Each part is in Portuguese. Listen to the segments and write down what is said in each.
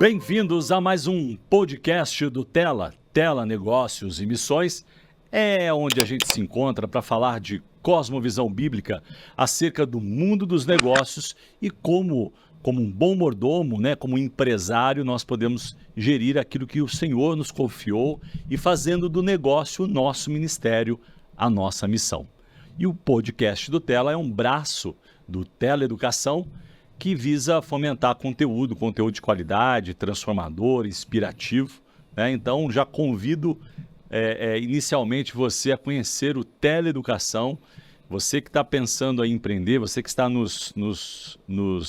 Bem-vindos a mais um podcast do Tela Negócios e Missões. É onde a gente se encontra para falar de cosmovisão bíblica acerca do mundo dos negócios e como um bom mordomo, né, como empresário, nós podemos gerir aquilo que o Senhor nos confiou e fazendo do negócio o nosso ministério, a nossa missão. E o podcast do Tela é um braço do Tela Educação que visa fomentar conteúdo de qualidade, transformador, inspirativo, né? Então já convido inicialmente você a conhecer o Tela Educação. Você que está pensando em empreender, você que está nos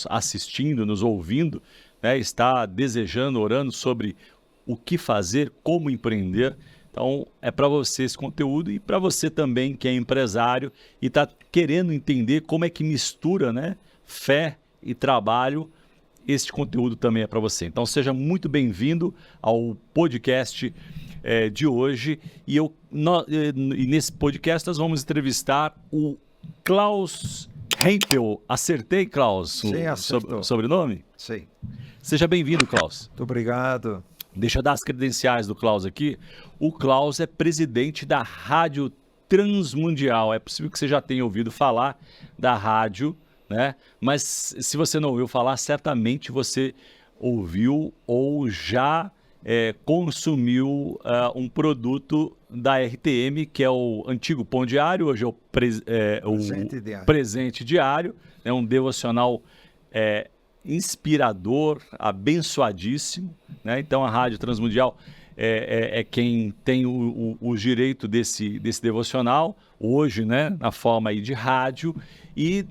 assistindo, nos ouvindo, né, está desejando, orando sobre o que fazer, como empreender. Então, é para você esse conteúdo e para você também que é empresário e está querendo entender como é que mistura, né, fé e trabalho. Este conteúdo também é para você. Então, seja muito bem-vindo ao podcast de hoje. E nesse podcast nós vamos entrevistar o Klaus Hempel. Acertei, Klaus? Sim, acertou. O sobrenome? Sim. Seja bem-vindo, Klaus. Muito obrigado. Deixa eu dar as credenciais do Klaus aqui. O Klaus é presidente da Rádio Transmundial. É possível que você já tenha ouvido falar da rádio, né? Mas se você não ouviu falar, certamente você ouviu ou já consumiu um produto da RTM, que é o antigo Pão Diário, hoje é o Presente Diário, é um devocional inspirador, abençoadíssimo, né? Então a Rádio Transmundial é quem tem o direito desse devocional, hoje, né, na forma aí de rádio. E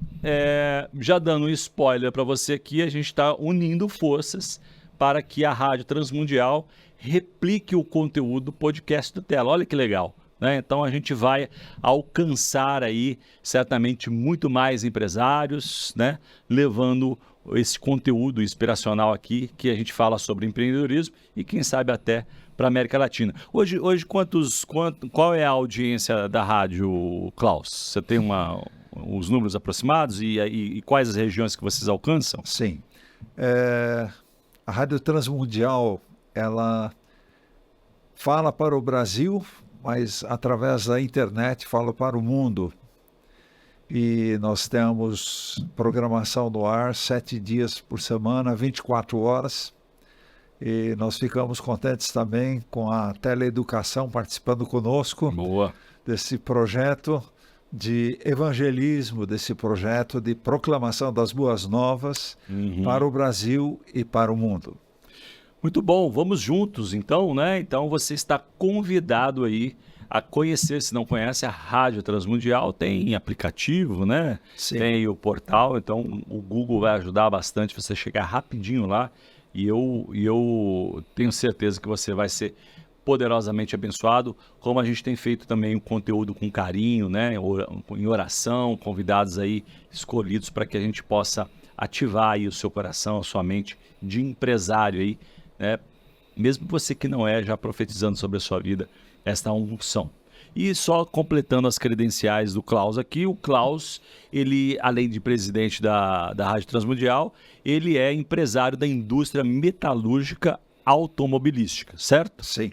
já dando um spoiler para você aqui, a gente está unindo forças para que a Rádio Transmundial replique o conteúdo do podcast do Tela. Olha que legal, né? Então a gente vai alcançar aí certamente muito mais empresários, né, levando esse conteúdo inspiracional aqui que a gente fala sobre empreendedorismo e quem sabe até para a América Latina. Hoje qual é a audiência da rádio, Klaus? Você tem os números aproximados e quais as regiões que vocês alcançam? Sim. A Rádio Transmundial, ela fala para o Brasil, mas através da internet fala para o mundo. E nós temos programação no ar 7 dias por semana, 24 horas. E nós ficamos contentes também com a Teleeducação participando conosco. Boa. Desse projeto de evangelismo, desse projeto de proclamação das boas novas para o Brasil e para o mundo. Muito bom, vamos juntos então, né? Então você está convidado aí a conhecer, se não conhece, a Rádio Transmundial. Tem aplicativo, né? Sim. Tem o portal, então o Google vai ajudar bastante você chegar rapidinho lá e eu tenho certeza que você vai ser poderosamente abençoado, como a gente tem feito também o conteúdo com carinho, né, em oração, convidados aí escolhidos para que a gente possa ativar aí o seu coração, a sua mente de empresário aí, né, mesmo você que não já profetizando sobre a sua vida esta unção. E só completando as credenciais do Klaus aqui, o Klaus, ele, além de presidente da Rádio Transmundial, ele é empresário da indústria metalúrgica automobilística, certo? Sim.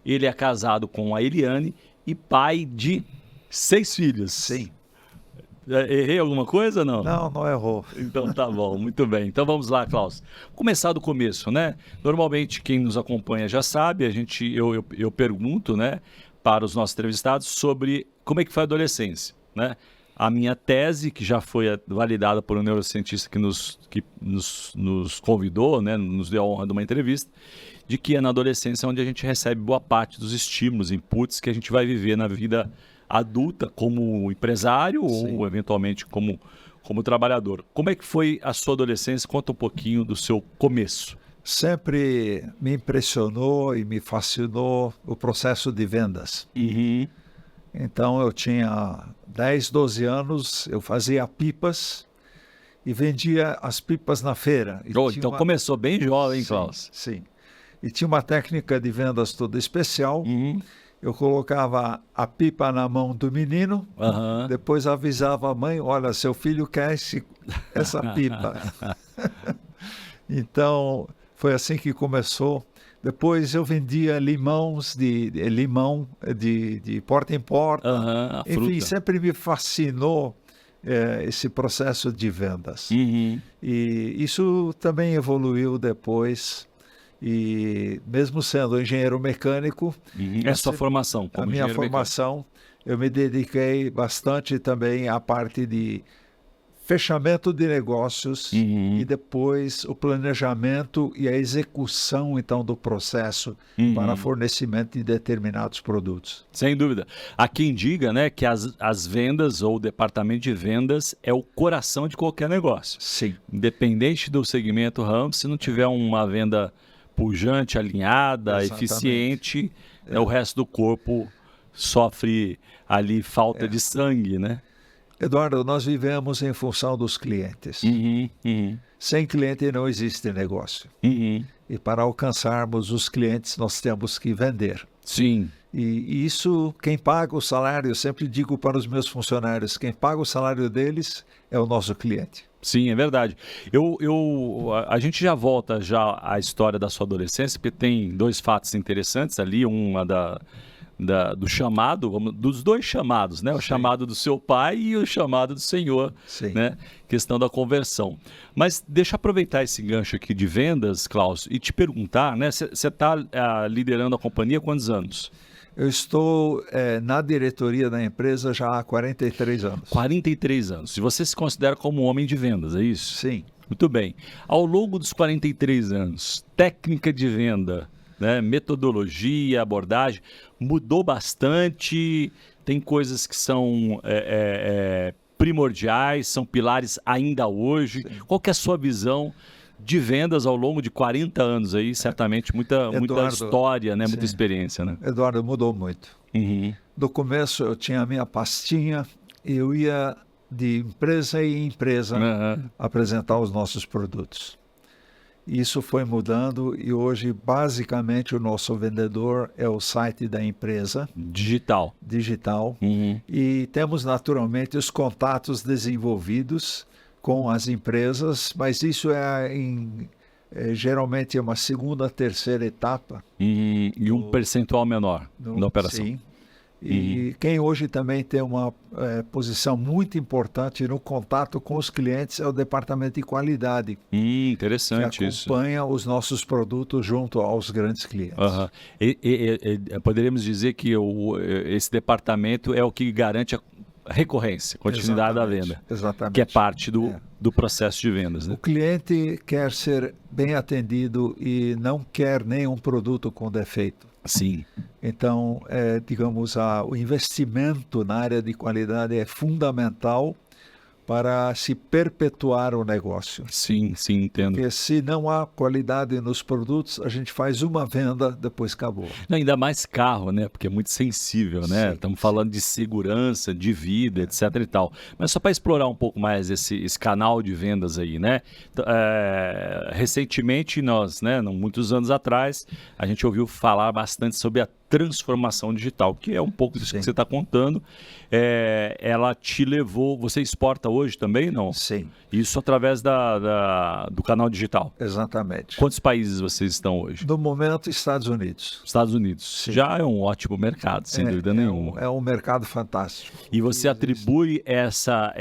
Ele é casado com a Eliane e pai de 6 filhos. Sim. Errei alguma coisa, não? Não errou. Então tá bom, muito bem. Então vamos lá, Klaus. Começar do começo, né? Normalmente quem nos acompanha já sabe, eu pergunto, né, para os nossos entrevistados sobre como é que foi a adolescência, né? A minha tese, que já foi validada por um neurocientista que nos convidou, né, nos deu a honra de uma entrevista, de que é na adolescência onde a gente recebe boa parte dos estímulos, inputs que a gente vai viver na vida adulta como empresário. Sim. Ou eventualmente como trabalhador. Como é que foi a sua adolescência? Conta um pouquinho do seu começo. Sempre me impressionou e me fascinou o processo de vendas. Então eu tinha 10, 12 anos, eu fazia pipas e vendia as pipas na feira. Então começou bem jovem, hein, Klaus? Sim. E tinha uma técnica de vendas toda especial. Eu colocava a pipa na mão do menino, depois avisava a mãe, olha, seu filho quer essa pipa. Então, Foi assim que começou. Depois eu vendia limão de porta em porta. Aham, a Enfim, fruta. sempre me fascinou esse processo de vendas. Uhum, E isso também evoluiu depois. E mesmo sendo engenheiro mecânico, uhum. É a sua formação a como minha engenheiro mecânico. formação, eu me dediquei bastante também à parte de fechamento de negócios Uhum, e depois o planejamento e a execução, então, do processo para uhum. fornecimento de determinados produtos. Sem dúvida. Há quem diga, né, que as vendas ou o departamento de vendas é o coração de qualquer negócio. Sim, Independente do segmento ramo, se não tiver uma venda pujante, alinhada, exatamente. eficiente, né, o resto do corpo sofre ali falta de sangue, né? Eduardo, nós vivemos em função dos clientes. Uhum, uhum, Sem cliente não existe negócio. uhum. E para alcançarmos os clientes, nós temos que vender. Sim. E isso, quem paga o salário, eu sempre digo para os meus funcionários, quem paga o salário deles é o nosso cliente. Sim, é verdade. A gente já volta já à história da sua adolescência, porque tem dois fatos interessantes ali, uma do chamado, dos dois chamados, né? O Sim. chamado do seu pai e o chamado do Senhor, Sim. né? Questão da conversão. Mas deixa eu aproveitar esse gancho aqui de vendas, Klaus, e te perguntar, né? Você está liderando a companhia há quantos anos? Eu estou na diretoria da empresa já há 43 anos. 43 anos. E você se considera como um homem de vendas, é isso? Sim. Muito bem. Ao longo dos 43 anos, técnica de venda, né, metodologia, abordagem, mudou bastante? Tem coisas que são primordiais, são pilares ainda hoje? Sim. Qual que é a sua visão de vendas ao longo de 40 anos aí? Certamente muita história, né? Muita experiência, né? Eduardo, mudou muito. Uhum. No começo eu tinha a minha pastinha, eu ia de empresa em empresa apresentar os nossos produtos. Isso foi mudando e hoje basicamente o nosso vendedor é o site da empresa. Digital. Uhum. E temos naturalmente os contatos desenvolvidos com as empresas, mas isso geralmente é uma segunda, terceira etapa. E um percentual menor na operação. Sim. E quem hoje também tem uma posição muito importante no contato com os clientes é o departamento de qualidade. Interessante que acompanha os nossos produtos junto aos grandes clientes. Uhum. Poderíamos dizer que esse departamento é o que garante a recorrência, continuidade da venda. Exatamente. Que é parte do processo de vendas, né? O cliente quer ser bem atendido e não quer nenhum produto com defeito. Sim. Então, digamos, o investimento na área de qualidade é fundamental para se perpetuar o negócio. Sim, entendo. Porque se não há qualidade nos produtos, a gente faz uma venda, depois acabou. Não, ainda mais carro, né? Porque é muito sensível, né? Estamos falando de segurança, de vida, etc e tal. Mas só para explorar um pouco mais esse canal de vendas aí, né? Recentemente, nós, né, muitos anos atrás, a gente ouviu falar bastante sobre a transformação digital, que é um pouco disso que você está contando. Ela te levou... Você exporta hoje também, não? Sim. Isso através do canal digital? Exatamente. Quantos países vocês estão hoje? No momento, Estados Unidos. Estados Unidos. Sim. Já é um ótimo mercado, sem dúvida nenhuma. É um mercado fantástico. E você atribui essa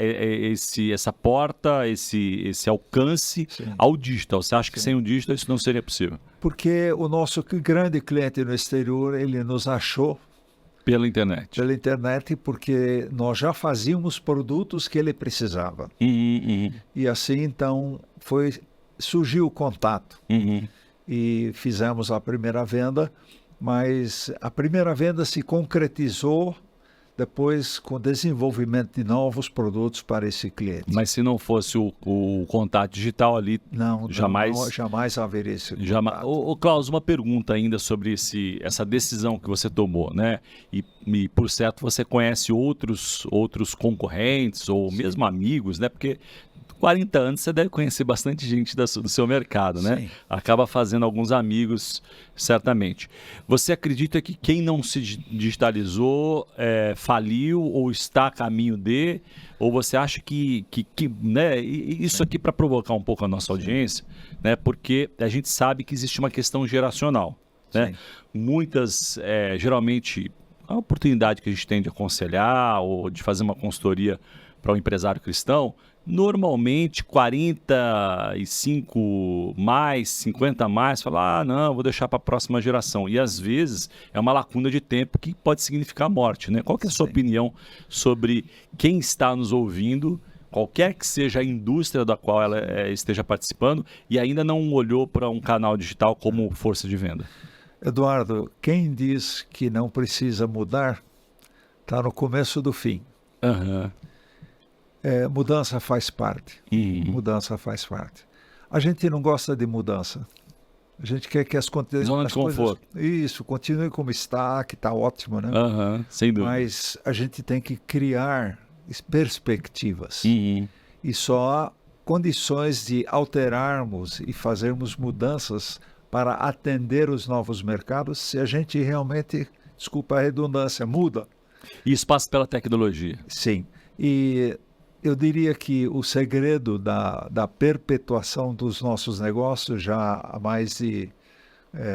porta, esse alcance ao digital. Você acha que sem o digital isso não seria possível? Porque o nosso grande cliente no exterior, ele nos achou pela internet. Pela internet, porque nós já fazíamos produtos que ele precisava. E assim, então, surgiu o contato. E fizemos a primeira venda, mas a primeira venda se concretizou depois com o desenvolvimento de novos produtos para esse cliente. Mas se não fosse o contato digital ali, jamais haveria esse contato. Ô, Klaus, uma pergunta ainda sobre essa decisão que você tomou, né? E por certo você conhece outros concorrentes ou mesmo amigos, né? Porque 40 anos você deve conhecer bastante gente do seu mercado, né? Sim. Acaba fazendo alguns amigos, certamente. Você acredita que quem não se digitalizou faliu ou está a caminho de? Ou você acha que né, isso aqui para provocar um pouco a nossa audiência, né? Porque a gente sabe que existe uma questão geracional, né? Muitas, geralmente, a oportunidade que a gente tem de aconselhar ou de fazer uma consultoria para um empresário cristão, normalmente 45 mais, 50 mais, fala, não, vou deixar para a próxima geração. E às vezes é uma lacuna de tempo que pode significar morte, né? Qual que é a sua opinião sobre quem está nos ouvindo, qualquer que seja a indústria da qual ela esteja participando e ainda não olhou para um canal digital como força de venda? Eduardo, quem diz que não precisa mudar, está no começo do fim. Uhum. Mudança faz parte. Mudança faz parte. A gente não gosta de mudança. A gente quer que as coisas... Zona de conforto. Isso, continue como está, que está ótimo, né? Sem dúvida. Mas a gente tem que criar perspectivas. E só há condições de alterarmos e fazermos mudanças para atender os novos mercados se a gente realmente, desculpa a redundância, muda. E espaço pela tecnologia. Sim. E eu diria que o segredo da perpetuação dos nossos negócios já há mais de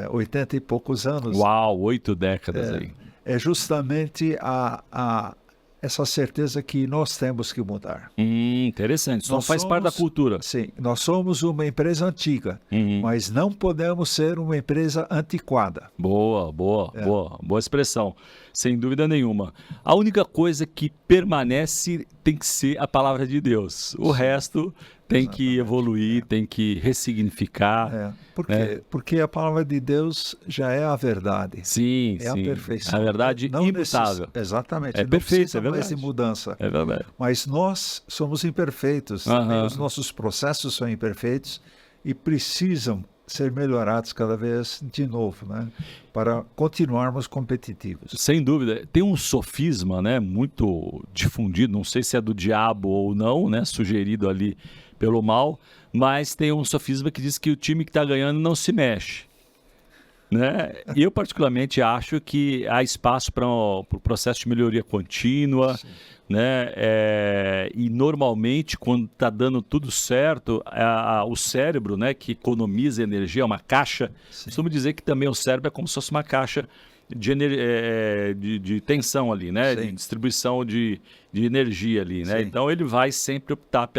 80 e poucos anos. Uau, 8 décadas aí. É justamente essa certeza que nós temos que mudar. Interessante, isso faz parte da cultura. Sim, nós somos uma empresa antiga, mas não podemos ser uma empresa antiquada. Boa expressão, sem dúvida nenhuma. A única coisa que permanece tem que ser a palavra de Deus. O resto tem que evoluir, tem que ressignificar. Por quê? Porque a palavra de Deus já é a verdade. Sim, a perfeição. A verdade imutável. Exatamente. É perfeito, é verdade. Mais de mudança. É verdade. Mas nós somos imperfeitos. Os nossos processos são imperfeitos e precisam ser melhorados cada vez de novo, né? Para continuarmos competitivos. Sem dúvida. Tem um sofisma, né, muito difundido, não sei se é do diabo ou não, né, sugerido ali pelo mal, mas tem um sofisma que diz que o time que está ganhando não se mexe. Né? Eu particularmente acho que há espaço para o processo de melhoria contínua, né? E normalmente quando está dando tudo certo, o cérebro, né, que economiza energia, é uma caixa. Costumo dizer que também o cérebro é como se fosse uma caixa de tensão ali, né? De distribuição de energia ali, né? Então ele vai sempre optar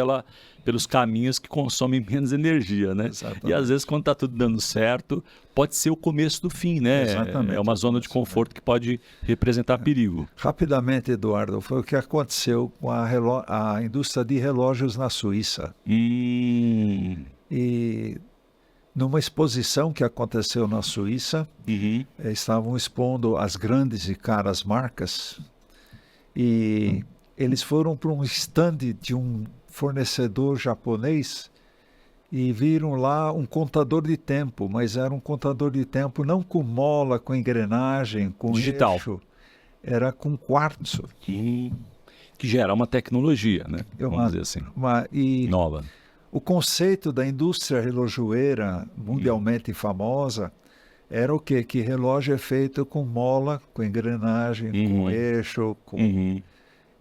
pelos caminhos que consomem menos energia, né? Exatamente. E às vezes quando está tudo dando certo, pode ser o começo do fim, né? Exatamente. É uma zona de conforto que pode representar perigo. Rapidamente, Eduardo, foi o que aconteceu com a indústria de relógios na Suíça. E numa exposição que aconteceu na Suíça, estavam expondo as grandes e caras marcas e eles foram para um stand de um fornecedor japonês e viram lá um contador de tempo, mas era um contador de tempo não com mola, com engrenagem, com digital. eixo, era com quartzo. Que gera uma tecnologia, né? Vamos dizer assim, nova. O conceito da indústria relojoeira mundialmente famosa era o quê? Que relógio é feito com mola, com engrenagem, com eixo,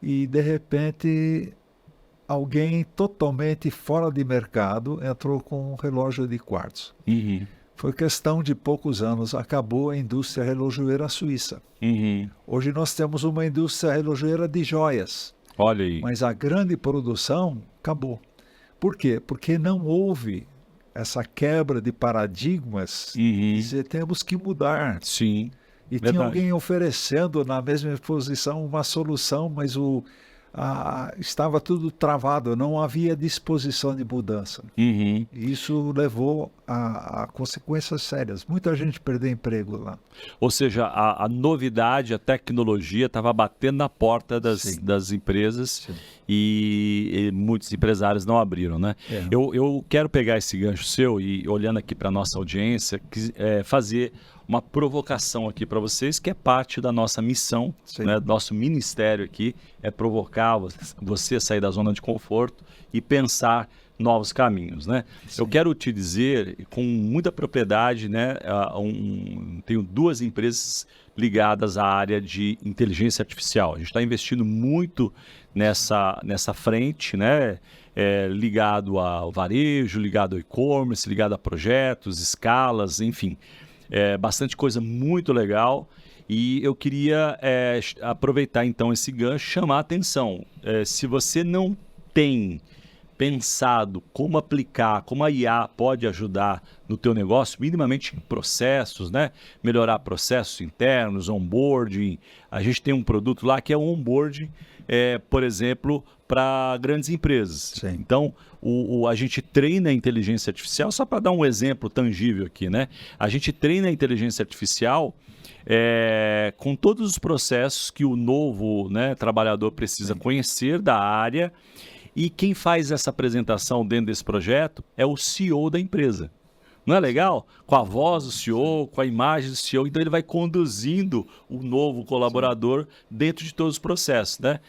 e de repente alguém totalmente fora de mercado entrou com um relógio de quartzo. Foi questão de poucos anos, acabou a indústria relojoeira suíça. Hoje nós temos uma indústria relojoeira de joias. Olha aí. Mas a grande produção acabou. Por quê? Porque não houve essa quebra de paradigmas e dizer, temos que mudar. Sim. E tinha alguém oferecendo na mesma exposição uma solução, mas estava tudo travado, não havia disposição de mudança. E isso levou a consequências sérias. Muita gente perdeu emprego lá. Ou seja, a novidade, a tecnologia estava batendo na porta das empresas e muitos empresários não abriram, né? Eu quero pegar esse gancho seu e, olhando aqui para a nossa audiência, fazer uma provocação aqui para vocês, que é parte da nossa missão, né, do nosso ministério aqui, é provocar provocar você sair da zona de conforto e pensar novos caminhos, né? Sim. Eu quero te dizer com muita propriedade, né? Tenho 2 empresas ligadas à área de inteligência artificial. A gente está investindo muito nessa frente, né? Ligado ao varejo, ligado ao e-commerce, ligado a projetos, escalas, enfim. Bastante coisa muito legal. E eu queria aproveitar então esse gancho e chamar a atenção. Se você não tem pensado como aplicar, como a IA pode ajudar no teu negócio, minimamente em processos, né? Melhorar processos internos, onboarding. A gente tem um produto lá que é um onboarding, por exemplo, para grandes empresas. Sim. Então, a gente treina a inteligência artificial, só para dar um exemplo tangível aqui, né? A gente treina a inteligência artificial com todos os processos que o novo, né, trabalhador precisa conhecer da área. E quem faz essa apresentação dentro desse projeto é o CEO da empresa. Não é legal? Com a voz do CEO, com a imagem do CEO. Então ele vai conduzindo o novo colaborador dentro de todos os processos, né?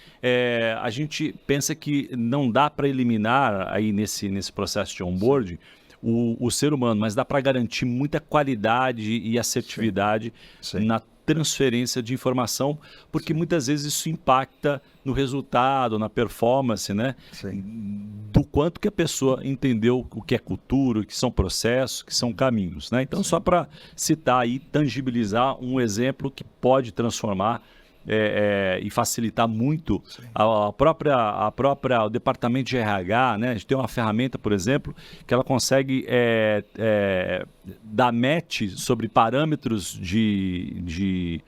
A gente pensa que não dá para eliminar aí nesse processo de onboarding o ser humano, mas dá para garantir muita qualidade e assertividade na transferência de informação, porque muitas vezes isso impacta no resultado, na performance, né? Do quanto que a pessoa entendeu o que é cultura, o que são processos, o que são caminhos, né? Então, só para citar aí, tangibilizar um exemplo que pode transformar e facilitar muito o departamento de RH, né? A gente tem uma ferramenta, por exemplo, que ela consegue dar match sobre parâmetros de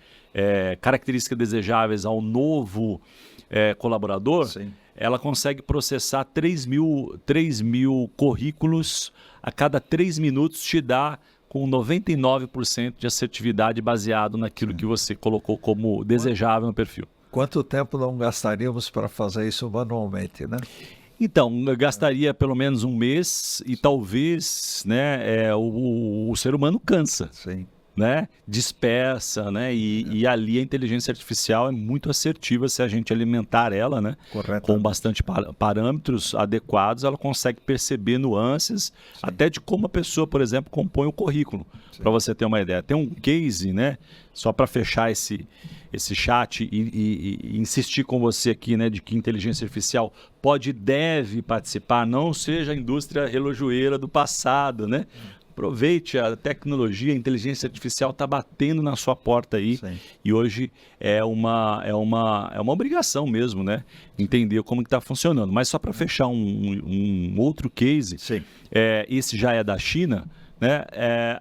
características desejáveis ao novo colaborador. Sim. Ela consegue processar 3 mil currículos a cada 3 minutos, te dá com 99% de assertividade baseado naquilo que você colocou como desejável no perfil. Quanto tempo não gastaríamos para fazer isso manualmente, né? Então, eu gastaria pelo menos um mês e talvez, né, o ser humano cansa. Sim. Né? Dispersa, né? E ali a inteligência artificial é muito assertiva se a gente alimentar ela, né? Com bastante parâmetros adequados, ela consegue perceber nuances até de como a pessoa, por exemplo, compõe o currículo, para você ter uma ideia. Tem um case, né? Só para fechar esse chat e insistir com você aqui, né, de que inteligência artificial pode e deve participar, não seja a indústria relojoeira do passado, né? Aproveite a tecnologia, a inteligência artificial está batendo na sua porta aí. E hoje é uma obrigação mesmo, né? Entender como está funcionando. Mas só para fechar um outro case, esse já é da China, né?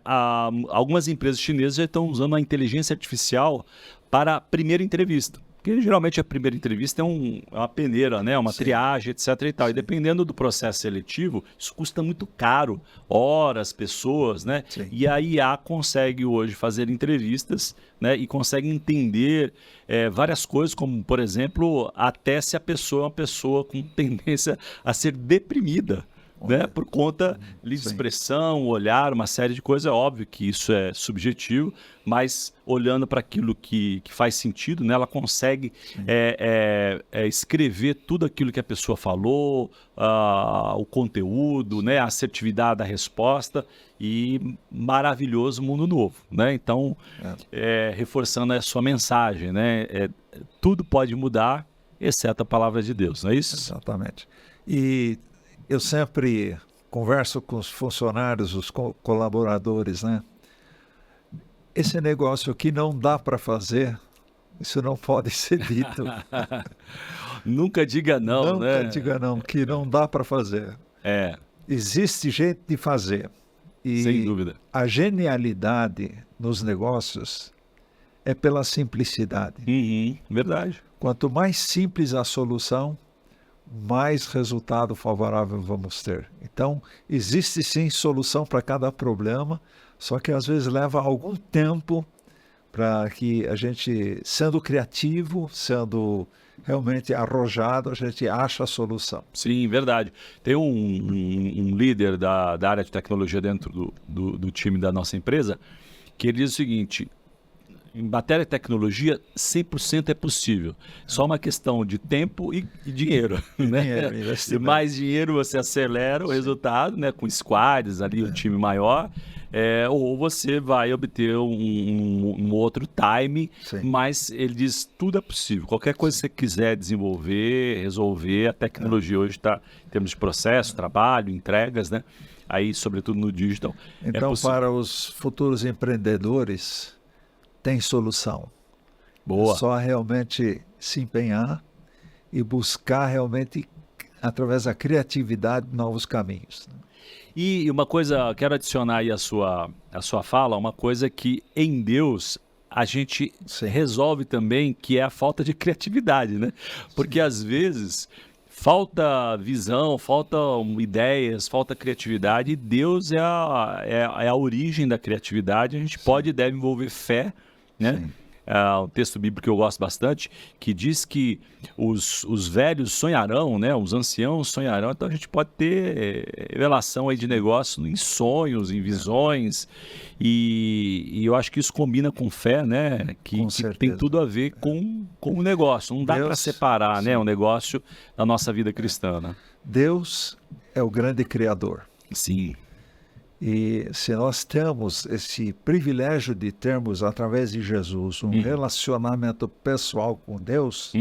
Algumas empresas chinesas já estão usando a inteligência artificial para a primeira entrevista. Porque geralmente a primeira entrevista é uma peneira, né? Uma triagem, etc. e tal. E dependendo do processo seletivo, isso custa muito caro, horas, pessoas, né? E a IA consegue hoje fazer entrevistas, né? E consegue entender várias coisas, como, por exemplo, até se a pessoa é uma pessoa com tendência a ser deprimida. Né? Por conta de expressão, olhar, uma série de coisas. É óbvio que isso é subjetivo, mas olhando para aquilo que faz sentido, né? Ela consegue escrever tudo aquilo que a pessoa falou, o conteúdo, né? A assertividade da resposta, e maravilhoso mundo novo, né? Então, reforçando a sua mensagem, né? Tudo pode mudar, exceto a palavra de Deus, não é isso? Exatamente. E eu sempre converso com os funcionários, os colaboradores, né? Esse negócio aqui não dá para fazer, isso não pode ser dito. Nunca diga não, né? Nunca diga não, que não dá para fazer. Existe jeito de fazer. E sem dúvida. A genialidade nos negócios é pela simplicidade. Verdade. Quanto mais simples a solução, mais resultado favorável vamos ter. Então, existe sim solução para cada problema, só que às vezes leva algum tempo para que a gente, sendo criativo, sendo realmente arrojado, a gente acha a solução. Sim, verdade. Tem um líder da área de tecnologia dentro do time da nossa empresa, que ele diz o seguinte: em matéria de tecnologia, 100% é possível. Só uma questão de tempo e dinheiro, né? E mais dinheiro você acelera o resultado, né? Com squads ali, um time maior, ou você vai obter um outro time, mas ele diz tudo é possível. Qualquer coisa que você quiser desenvolver, resolver, a tecnologia hoje está em termos de processo, trabalho, entregas, né? Aí, sobretudo no digital. Então, para os futuros empreendedores, tem solução. Boa. É só realmente se empenhar e buscar realmente, através da criatividade, novos caminhos. E uma coisa, quero adicionar aí a sua fala, uma coisa que em Deus a gente resolve também, que é a falta de criatividade, né? Porque às vezes falta visão, faltam ideias, falta criatividade, e Deus é a origem da criatividade. A gente pode e deve envolver fé, né? Um texto bíblico que eu gosto bastante, que diz que os velhos sonharão, né? Os anciãos sonharão. Então a gente pode ter revelação aí de negócio em sonhos, em visões, e eu acho que isso combina com fé, né? Que tem tudo a ver com o negócio. Não dá para separar, né? O negócio da nossa vida cristã, né? Deus é o grande criador. Sim. E se nós temos esse privilégio de termos, através de Jesus, um relacionamento pessoal com Deus,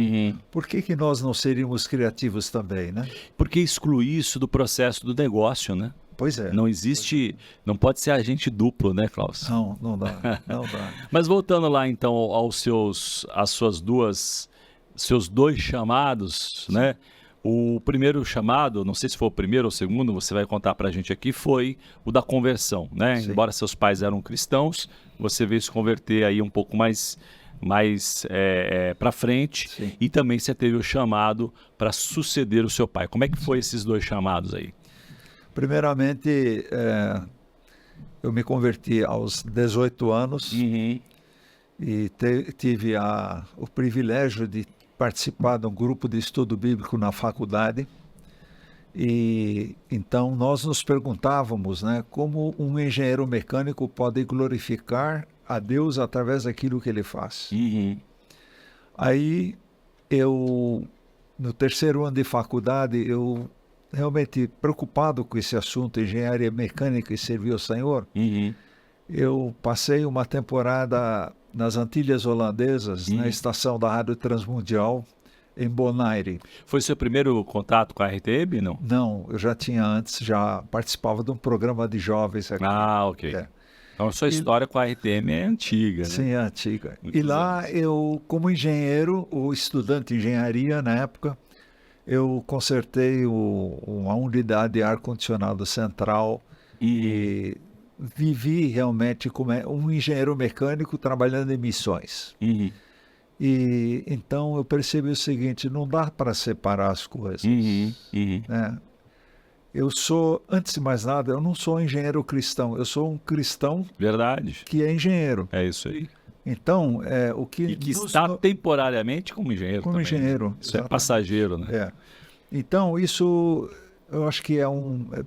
por que nós não seríamos criativos também, né? Porque exclui isso do processo do negócio, né? Pois é. Não existe, não pode ser agente duplo, né, Klaus? Não dá, não dá. Mas voltando lá, então, seus dois chamados, né? O primeiro chamado, não sei se foi o primeiro ou o segundo, você vai contar pra gente aqui, foi o da conversão, né? Sim. Embora seus pais eram cristãos, você veio se converter aí um pouco mais para frente. Sim. E também você teve o chamado para suceder o seu pai. Como é que foi esses dois chamados aí? Primeiramente, eu me converti aos 18 anos e tive o privilégio de participar de um grupo de estudo bíblico na faculdade, e então nós nos perguntávamos, né, como um engenheiro mecânico pode glorificar a Deus através daquilo que ele faz. Aí no terceiro ano de faculdade, eu realmente preocupado com esse assunto, engenharia mecânica e servir ao Senhor, eu passei uma temporada nas Antilhas Holandesas, na estação da Rádio Transmundial, em Bonaire. Foi seu primeiro contato com a RTM, não? Não, eu já tinha antes, já participava de um programa de jovens aqui. Ah, ok. Então a sua história com a RTM é antiga, né? Sim, é antiga. E lá eu, como engenheiro, ou estudante de engenharia na época, eu consertei uma unidade de ar-condicionado central e vivi realmente como um engenheiro mecânico trabalhando em missões. E então eu percebi o seguinte, não dá para separar as coisas. Né? Eu sou, antes de mais nada, eu não sou engenheiro cristão, eu sou um cristão que é engenheiro. É isso aí. Então, o que... E que está temporariamente como engenheiro como também. Engenheiro. Isso é passageiro, né? Então, isso... Eu acho que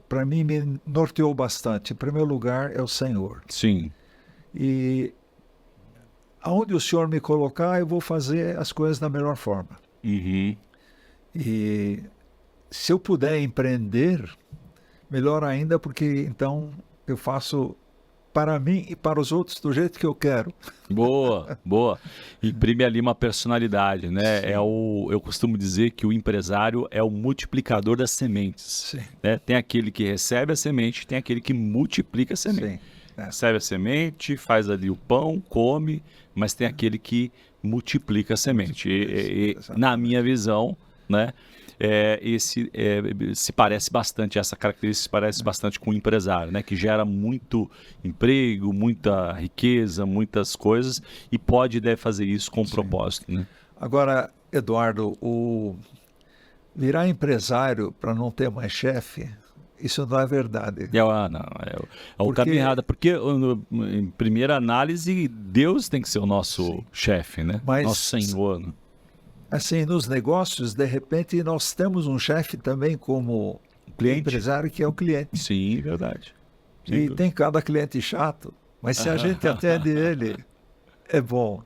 para mim, me norteou bastante. Em primeiro lugar, é o Senhor. Sim. E aonde o Senhor me colocar, eu vou fazer as coisas da melhor forma. E se eu puder empreender, melhor ainda, porque então eu faço para mim e para os outros do jeito que eu quero. Boa, boa. Imprime ali uma personalidade, né? Eu costumo dizer que o empresário é o multiplicador das sementes. Né? Tem aquele que recebe a semente, tem aquele que multiplica a semente. Recebe a semente, faz ali o pão, come, mas tem aquele que multiplica a semente. E na minha visão, né? Se parece bastante, essa característica se parece bastante com o empresário, né? Que gera muito emprego, muita riqueza, muitas coisas, e pode e deve fazer isso com propósito, né? Agora, Eduardo, virar empresário para não ter mais chefe, isso não é verdade. É o caminho errado, porque em primeira análise, Deus tem que ser o nosso chefe, né? Nosso Senhor, né? Assim, nos negócios, de repente, nós temos um chefe também como empresário, que é o cliente. Sim, verdade. E tem cada cliente chato, mas se a gente atende ele, É bom.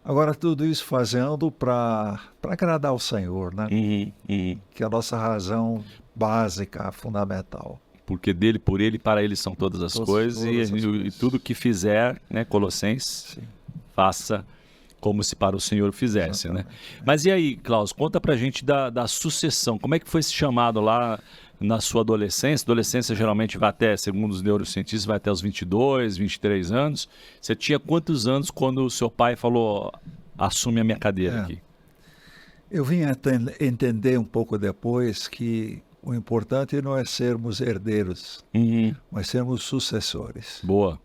Agora, tudo isso fazendo para agradar o Senhor, né? Que é a nossa razão básica, fundamental. Porque dele, por ele, para ele são todas as coisas, todas as e coisas. tudo que fizer, né, Colossenses, Sim. faça como se para o Senhor fizesse, né? Exatamente. Mas e aí, Klaus, conta pra gente da sucessão. Como é que foi esse chamado lá na sua adolescência? Adolescência geralmente vai até, segundo os neurocientistas, vai até os 22, 23 anos. Você tinha quantos anos quando o seu pai falou, assume a minha cadeira aqui? Eu vim a entender um pouco depois que o importante não é sermos herdeiros, mas sermos sucessores. Boa.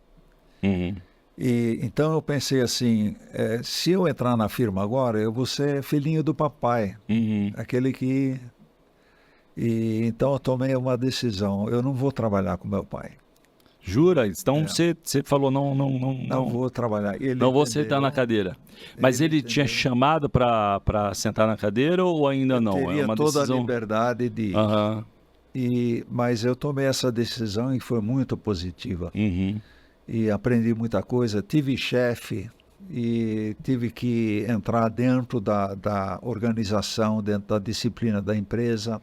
E então eu pensei assim, se eu entrar na firma agora, eu vou ser filhinho do papai, aquele que... E então eu tomei uma decisão, eu não vou trabalhar com meu pai. Jura? Então você falou Não vou trabalhar. Ele não vou entendeu. sentar na cadeira. Mas ele tinha entendeu. chamado para sentar na cadeira ou ainda não? É Teria uma toda decisão. a liberdade de ir. Aham. Mas eu tomei essa decisão e foi muito positiva. E aprendi muita coisa. Tive chefe e tive que entrar dentro da organização, dentro da disciplina da empresa.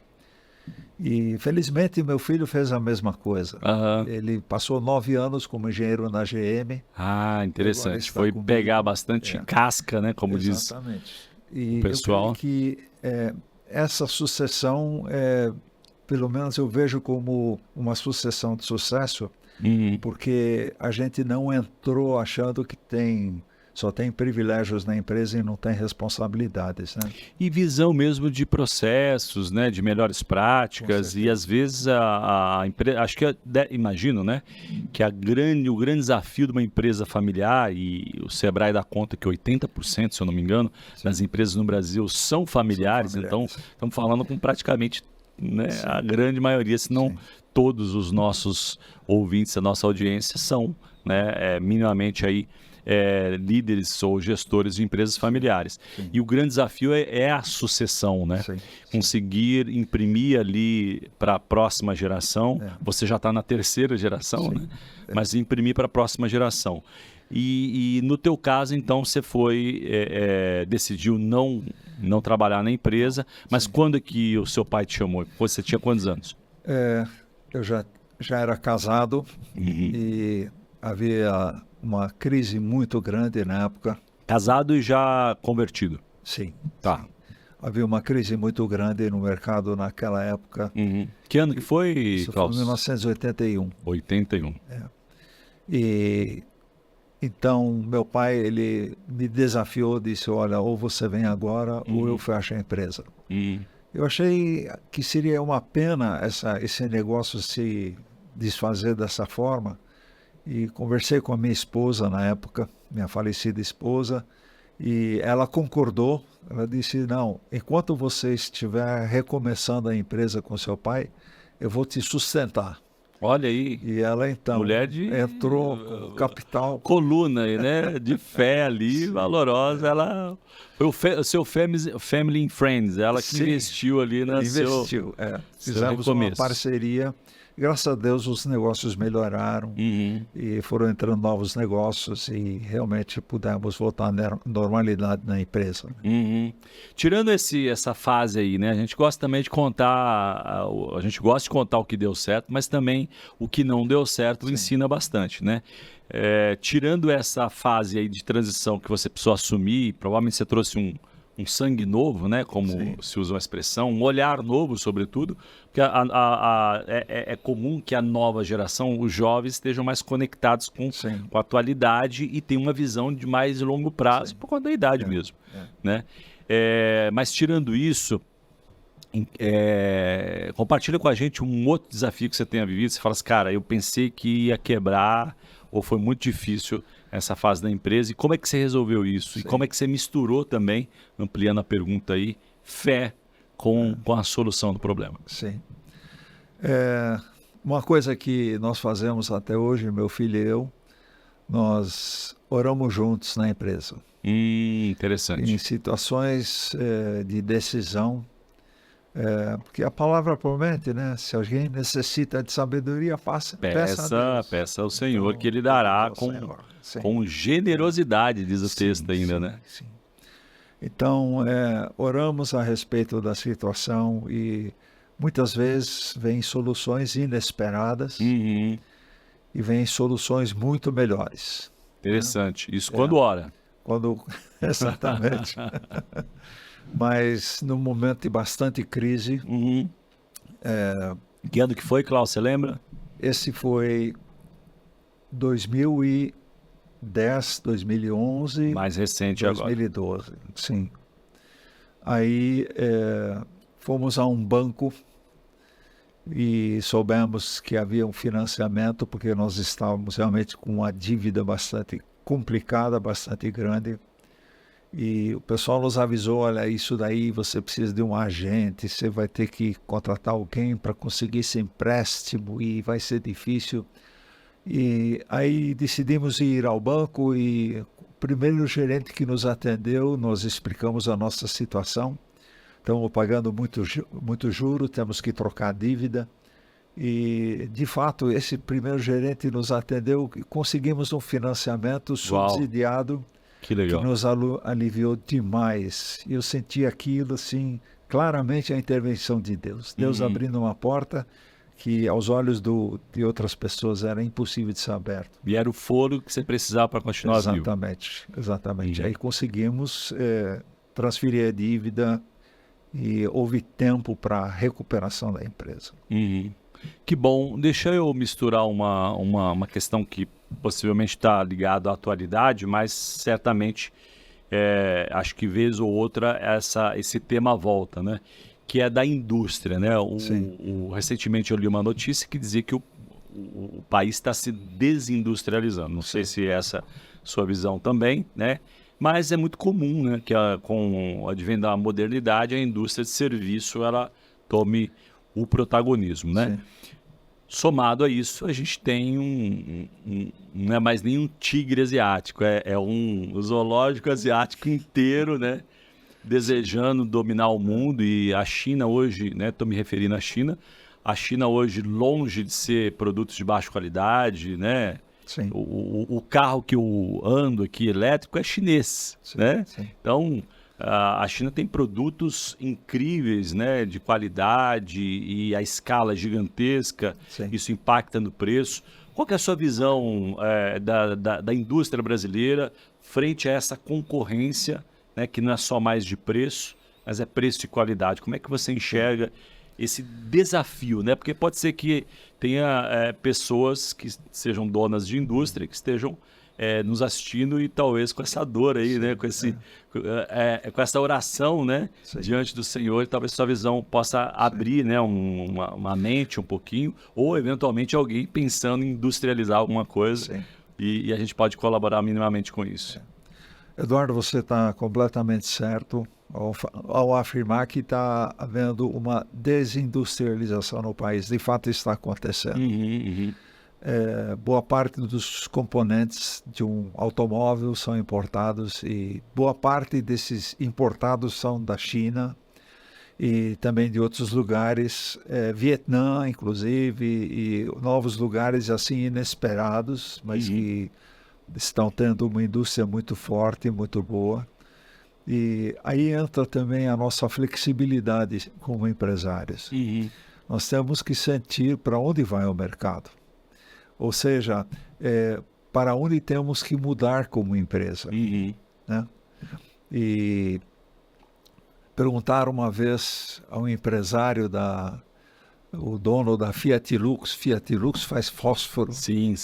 E felizmente meu filho fez a mesma coisa. Aham. Ele passou 9 anos como engenheiro na GM. Ah, Agora interessante. está Foi comigo. pegar bastante casca, né? Como diz Exatamente. o E pessoal. eu creio que essa sucessão, pelo menos eu vejo como uma sucessão de sucesso, porque a gente não entrou achando que só tem privilégios na empresa e não tem responsabilidades, né? E visão mesmo de processos, né? De melhores práticas. E às vezes a empresa, acho que imagino, né? Que o grande desafio de uma empresa familiar, e o Sebrae dá conta que 80%, se eu não me engano, das empresas no Brasil são familiares. Então estamos falando com praticamente, né, a grande maioria, se não todos os nossos ouvintes, a nossa audiência são, né, minimamente aí líderes ou gestores de empresas familiares. E o grande desafio é a sucessão, né? Conseguir imprimir ali para a próxima geração. Você já está na terceira geração, né? Mas imprimir para a próxima geração. E no teu caso, então, você decidiu não trabalhar na empresa, mas quando é que o seu pai te chamou? Você tinha quantos anos? Eu já era casado e havia uma crise muito grande na época. Casado e já convertido? Sim. Tá. Sim. Havia uma crise muito grande no mercado naquela época. Que ano que foi, Isso Klaus? foi em 1981. 81. E então meu pai, ele me desafiou, disse, olha, ou você vem agora ou eu fecho a empresa. Eu achei que seria uma pena esse negócio se desfazer dessa forma. E conversei com a minha esposa na época, minha falecida esposa, e ela concordou. Ela disse, não, enquanto você estiver recomeçando a empresa com seu pai, eu vou te sustentar. Olha aí. E ela então entrou com capital. Coluna, né? De fé ali, valorosa. Ela foi o seu family and friends, ela que investiu ali na Investiu, fizemos uma parceria. Graças a Deus os negócios melhoraram e foram entrando novos negócios e realmente pudemos voltar à normalidade na empresa. Tirando essa fase aí, né? A gente gosta também de contar, a gente gosta de contar o que deu certo, mas também o que não deu certo ensina bastante, né? Tirando essa fase aí de transição que você precisou assumir, provavelmente você trouxe um sangue novo, né? Como se usa uma expressão, um olhar novo, sobretudo, porque é comum que a nova geração, os jovens, estejam mais conectados com a atualidade e tenham uma visão de mais longo prazo, por conta da idade mesmo, né? Mas tirando isso, compartilha com a gente um outro desafio que você tenha vivido. Você fala assim, cara, eu pensei que ia quebrar ou foi muito difícil essa fase da empresa, e como é que você resolveu isso? E como é que você misturou também, ampliando a pergunta aí, fé com a solução do problema? Sim. Uma coisa que nós fazemos até hoje, meu filho e eu, nós oramos juntos na empresa. Interessante. Em situações de decisão, Porque a palavra promete, né? Se alguém necessita de sabedoria, peça a Deus. Peça ao Senhor Então, que Ele dará ao Senhor. Sim. com generosidade, diz o Sim, texto ainda, sim, né? sim. Então, oramos a respeito da situação e muitas vezes vêm soluções inesperadas Uhum. e vêm soluções muito melhores. Interessante. Isso quando ora. Quando... Exatamente. Mas num momento de bastante crise, Uhum. Que ano que foi, Cláudio, você lembra? esse foi 2010, 2011, Mais recente agora. 2012, sim. Aí fomos a um banco e soubemos que havia um financiamento, porque nós estávamos realmente com uma dívida bastante complicada, bastante grande. E o pessoal nos avisou, olha, isso daí você precisa de um agente, você vai ter que contratar alguém para conseguir esse empréstimo e vai ser difícil. E aí decidimos ir ao banco e o primeiro gerente que nos atendeu, nós explicamos a nossa situação. Estamos pagando muito juro, temos que trocar a dívida. E, de fato, esse primeiro gerente nos atendeu e conseguimos um financiamento subsidiado. Que legal. Que nos aliviou demais. Eu senti aquilo, assim, claramente a intervenção de Deus. Deus abrindo uma porta que aos olhos de outras pessoas era impossível de ser aberto. E era o foro que você precisava para continuar vivo. Exatamente. Aí conseguimos transferir a dívida e houve tempo para a recuperação da empresa. Que bom. Deixa eu misturar uma questão que possivelmente está ligado à atualidade, mas certamente acho que vez ou outra esse tema volta, né? Que é da indústria, né? Recentemente eu li uma notícia que dizia que o país está se desindustrializando. Não sei se é essa sua visão também, né? Mas é muito comum, né? Que com o advento da modernidade, a indústria de serviço ela tome o protagonismo, né? Sim. Somado a isso, a gente tem não é mais nem um tigre asiático, é um zoológico asiático inteiro, né? Desejando dominar o mundo. E a China hoje, né? Estou me referindo à China. A China hoje, longe de ser produtos de baixa qualidade, né? Sim. O carro que eu ando aqui elétrico é chinês, né? Sim. Então, a China tem produtos incríveis, né, de qualidade e a escala gigantesca. Sim. Isso impacta no preço. Qual que é a sua visão da indústria brasileira frente a essa concorrência, né, que não é só mais de preço, mas é preço e qualidade? Como é que você enxerga esse desafio, né? Porque pode ser que tenha pessoas que sejam donas de indústria que estejam nos assistindo e talvez com essa dor aí, né? Com essa oração, né? Diante do Senhor, talvez sua visão possa abrir, né? uma mente um pouquinho, ou eventualmente alguém pensando em industrializar alguma coisa e a gente pode colaborar minimamente com isso. Eduardo, você está completamente certo ao afirmar que está havendo uma desindustrialização no país. De fato, está acontecendo. Boa parte dos componentes de um automóvel são importados e boa parte desses importados são da China e também de outros lugares, Vietnã, inclusive, e novos lugares assim inesperados, mas que estão tendo uma indústria muito forte, muito boa. E aí entra também a nossa flexibilidade como empresários. Nós temos que sentir para onde vai o mercado. Ou seja, para onde temos que mudar como empresa. Né? E perguntaram uma vez a um empresário, o dono da Fiat Lux faz fósforo. Sim.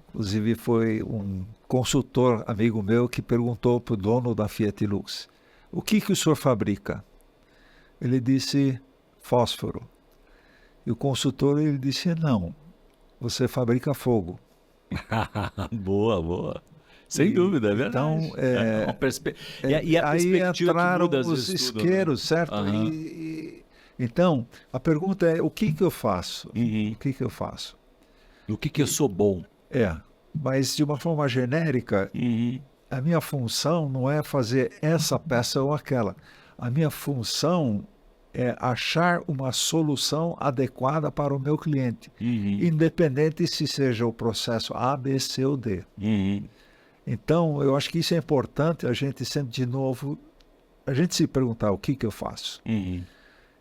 Inclusive foi um consultor amigo meu que perguntou para o dono da Fiat Lux, o que o senhor fabrica? Ele disse, fósforo. E o consultor ele disse, não, você fabrica fogo. Boa. Sem dúvida, é verdade. Então, aí entraram os isqueiros, certo? Então, a pergunta é, o que eu faço? O que eu faço? No que eu sou bom? Mas de uma forma genérica, a minha função não é fazer essa peça ou aquela. A minha função é achar uma solução adequada para o meu cliente, Uhum. independente se seja o processo A, B, C ou D. Uhum. Então, eu acho que isso é importante, a gente sempre de novo, a gente se perguntar o que eu faço. Uhum.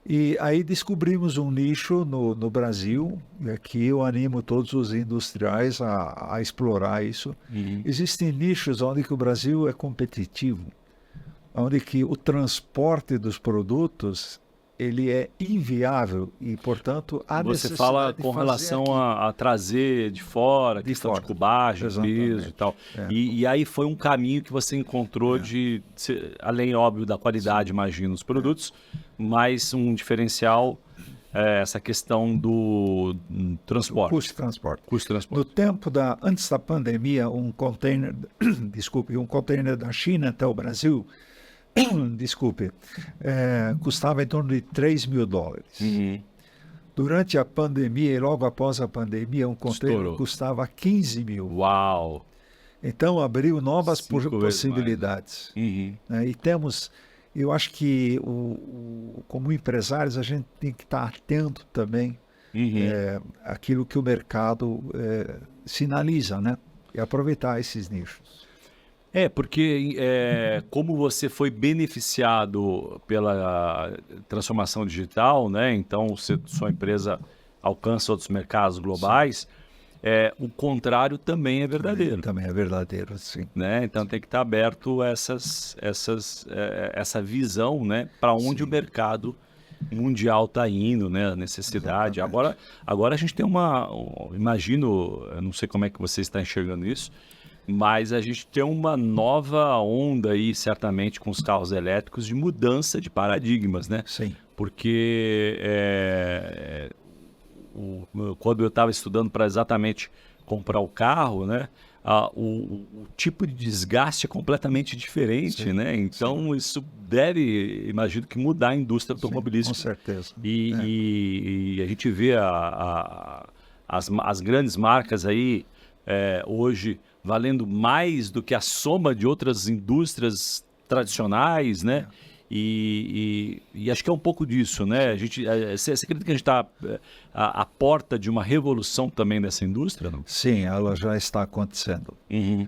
E aí descobrimos um nicho no Brasil, e aqui eu animo todos os industriais a explorar isso. Uhum. Existem nichos onde que o Brasil é competitivo, onde que o transporte dos produtos ele é inviável e, portanto, há Você necessidade fala de com fazer relação aqui. a trazer de fora, De questão de fora. cubagem, Exatamente. peso e tal. É. E aí foi um caminho que você encontrou É. além, óbvio, da qualidade, imagino, dos produtos, mas um diferencial, essa questão do transporte. Custo de transporte. Custo de No transporte. tempo antes da pandemia, um container, um container da China até o Brasil, custava em torno de $3.000. Uhum. Durante a pandemia e logo após a pandemia, um container Estourou. custava 15 mil. Uau! Então abriu novas 5 vezes mais, possibilidades. Uhum. Né? E temos, eu acho que como empresários a gente tem que estar atento também Uhum. àquilo que o mercado sinaliza, né? E aproveitar esses nichos. Porque como você foi beneficiado pela transformação digital, né? Então sua empresa alcança outros mercados globais, o contrário também é verdadeiro, Também é verdadeiro, sim. né? Então tem que estar aberto a essa visão, né? Para onde Sim. o mercado mundial está indo, né? A necessidade. Exatamente. Agora a gente tem imagino, eu não sei como é que você está enxergando isso, mas a gente tem uma nova onda aí, certamente, com os carros elétricos, de mudança de paradigmas, né? Sim. Porque quando eu estava estudando para exatamente comprar o carro, né? O tipo de desgaste é completamente diferente, Sim, né? Então isso deve, imagino que mudar a indústria Com automobilística. certeza. E a gente vê as grandes marcas aí hoje valendo mais do que a soma de outras indústrias tradicionais, né? E acho que é um pouco disso, né? Você acredita que a gente está à porta de uma revolução também dessa indústria? Não? Sim, ela já está acontecendo. Uhum.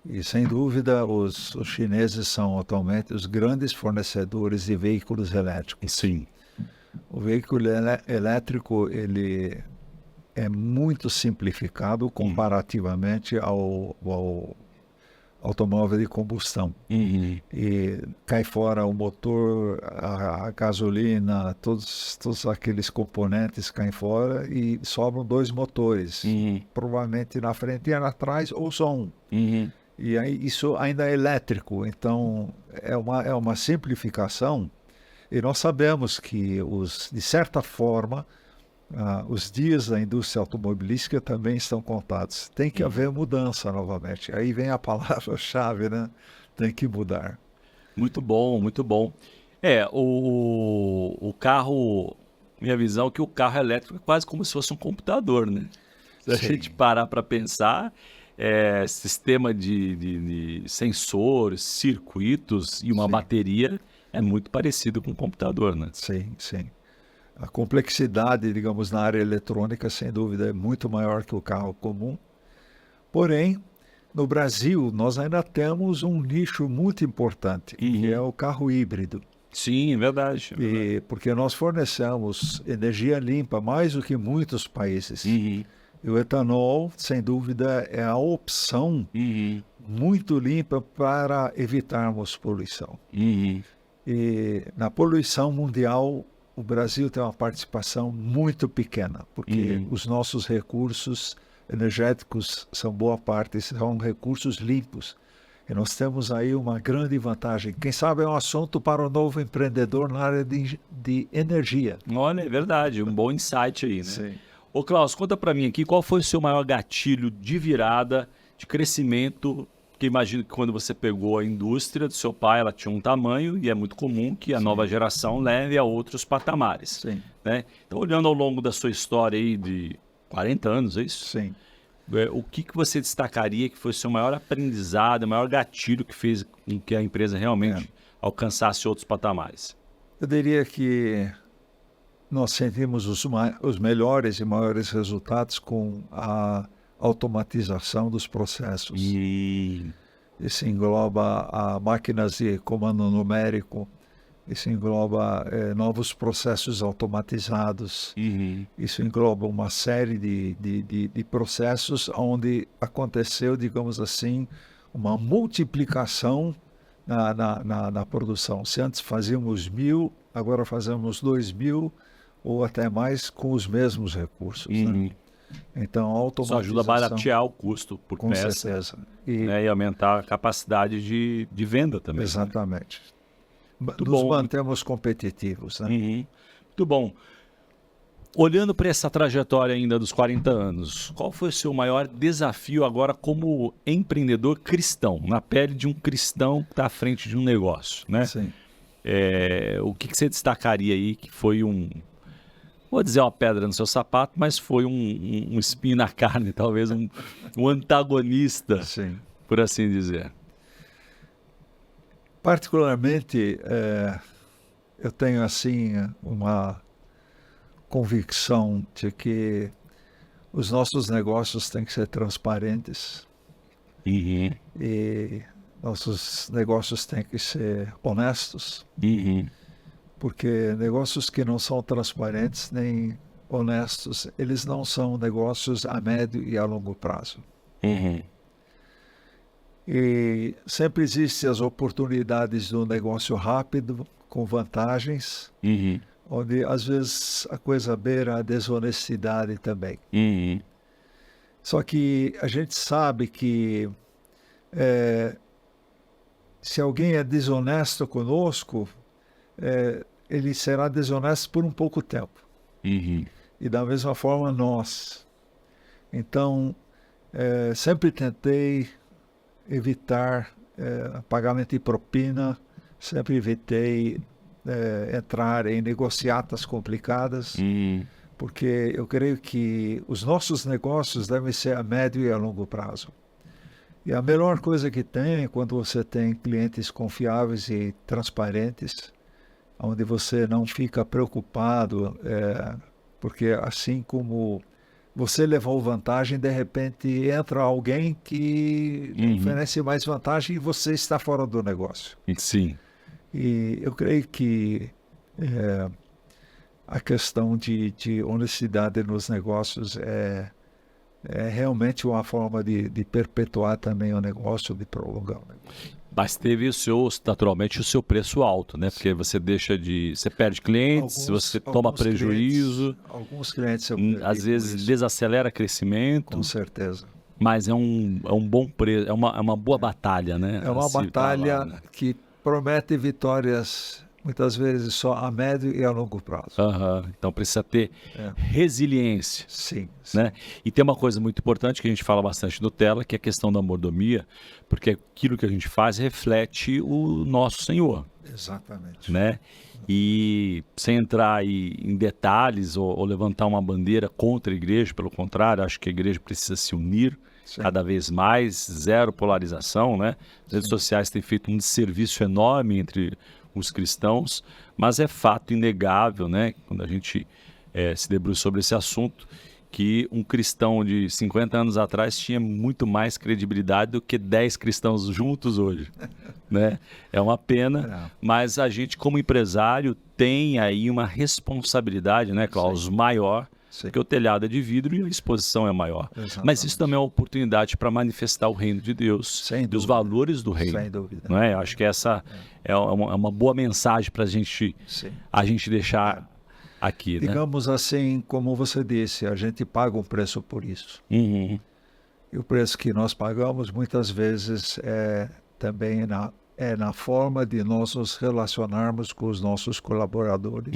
E sem dúvida os chineses são atualmente os grandes fornecedores de veículos elétricos. Sim. O veículo elétrico ele é muito simplificado comparativamente ao automóvel de combustão. Uhum. E cai fora o motor, a gasolina, todos aqueles componentes caem fora e sobram dois motores, Uhum. provavelmente na frente e atrás, ou só um. Uhum. E aí isso ainda é elétrico, então é uma simplificação. E nós sabemos que, de certa forma, os dias da indústria automobilística também estão contados. Tem que haver mudança novamente. Aí vem a palavra-chave, né? Tem que mudar. Muito bom, muito bom. O carro, minha visão é que o carro elétrico é quase como se fosse um computador, né? Se a Sim. gente parar para pensar, sistema de sensores, circuitos e uma Sim. bateria é muito parecido com um computador, né? Sim, sim. A complexidade, digamos, na área eletrônica, sem dúvida, é muito maior que o carro comum. Porém, no Brasil, nós ainda temos um nicho muito importante, que é o carro híbrido. Sim, é verdade. Porque nós fornecemos energia limpa mais do que muitos países. Uhum. E o etanol, sem dúvida, é a opção muito limpa para evitarmos poluição. Uhum. E na poluição mundial, o Brasil tem uma participação muito pequena, porque os nossos recursos energéticos são boa parte, são recursos limpos. E nós temos aí uma grande vantagem. Quem sabe é um assunto para o novo empreendedor na área de energia. Olha, é verdade, um bom insight aí, né? Sim. Ô Klaus, conta para mim aqui, qual foi o seu maior gatilho de virada, de crescimento? Porque imagino que quando você pegou a indústria do seu pai, ela tinha um tamanho e é muito comum que a nova geração leve a outros patamares. Sim. Né? Então, olhando ao longo da sua história aí de 40 anos, é isso? Sim. O que você destacaria que foi o seu maior aprendizado, o maior gatilho que fez com que a empresa realmente alcançasse outros patamares? Eu diria que nós sentimos os melhores e maiores resultados com a automatização dos processos. Isso engloba máquinas de comando numérico, isso engloba novos processos automatizados, isso engloba uma série de processos onde aconteceu, digamos assim, uma multiplicação na produção. Se antes fazíamos 1.000, agora fazemos 2.000 ou até mais com os mesmos recursos. Né? Então, a automatização... Isso ajuda a baratear o custo por com peça. certeza. E aumentar a capacidade de venda também. Exatamente. Né? Nos mantemos competitivos. Né? Muito bom. Olhando para essa trajetória ainda dos 40 anos, qual foi o seu maior desafio agora como empreendedor cristão, na pele de um cristão que está à frente de um negócio, né? Sim. O que você destacaria aí que foi vou dizer uma pedra no seu sapato, mas foi um espinho na carne, talvez um antagonista, Sim. por assim dizer? Particularmente, eu tenho assim uma convicção de que os nossos negócios têm que ser transparentes e nossos negócios têm que ser honestos, porque negócios que não são transparentes nem honestos, eles não são negócios a médio e a longo prazo. E sempre existem as oportunidades do negócio rápido, com vantagens, onde às vezes a coisa beira a desonestidade também. Só que a gente sabe que se alguém é desonesto conosco, ele será desonesto por um pouco tempo. E da mesma forma nós. Então, sempre tentei evitar pagamento de propina, sempre evitei entrar em negociatas complicadas, porque eu creio que os nossos negócios devem ser a médio e a longo prazo. E a melhor coisa que tem é quando você tem clientes confiáveis e transparentes, onde você não fica preocupado, porque assim como você levou vantagem, de repente entra alguém que oferece mais vantagem e você está fora do negócio. Sim. E eu creio que a questão de honestidade nos negócios é realmente uma forma de perpetuar também o negócio, de prolongar o negócio. Mas teve naturalmente o seu preço alto, né? Porque você você perde clientes, você toma prejuízo. Alguns clientes às vezes desacelera crescimento. Com certeza. Mas é um bom preço, é uma boa batalha, né? É uma batalha que promete vitórias muitas vezes só a médio e a longo prazo. Então precisa ter resiliência. Sim. Né? E tem uma coisa muito importante que a gente fala bastante no Tela, que é a questão da mordomia, porque aquilo que a gente faz reflete o nosso Senhor. Exatamente. Né? E sem entrar em detalhes ou levantar uma bandeira contra a igreja, pelo contrário, acho que a igreja precisa se unir cada vez mais, zero polarização, né? As redes sociais têm feito um desserviço enorme entre os cristãos, mas é fato inegável, né? Quando a gente se debruça sobre esse assunto, que um cristão de 50 anos atrás tinha muito mais credibilidade do que 10 cristãos juntos hoje, né? É uma pena, mas a gente como empresário tem aí uma responsabilidade, né, Klaus, maior, porque o telhado é de vidro e a exposição é maior. Exatamente. Mas isso também é uma oportunidade para manifestar o reino de Deus, os valores do reino. Sem dúvida. Não é? Acho que essa é uma boa mensagem para a gente deixar aqui. Digamos assim, como você disse, a gente paga um preço por isso. E o preço que nós pagamos muitas vezes também na forma de nós nos relacionarmos com os nossos colaboradores.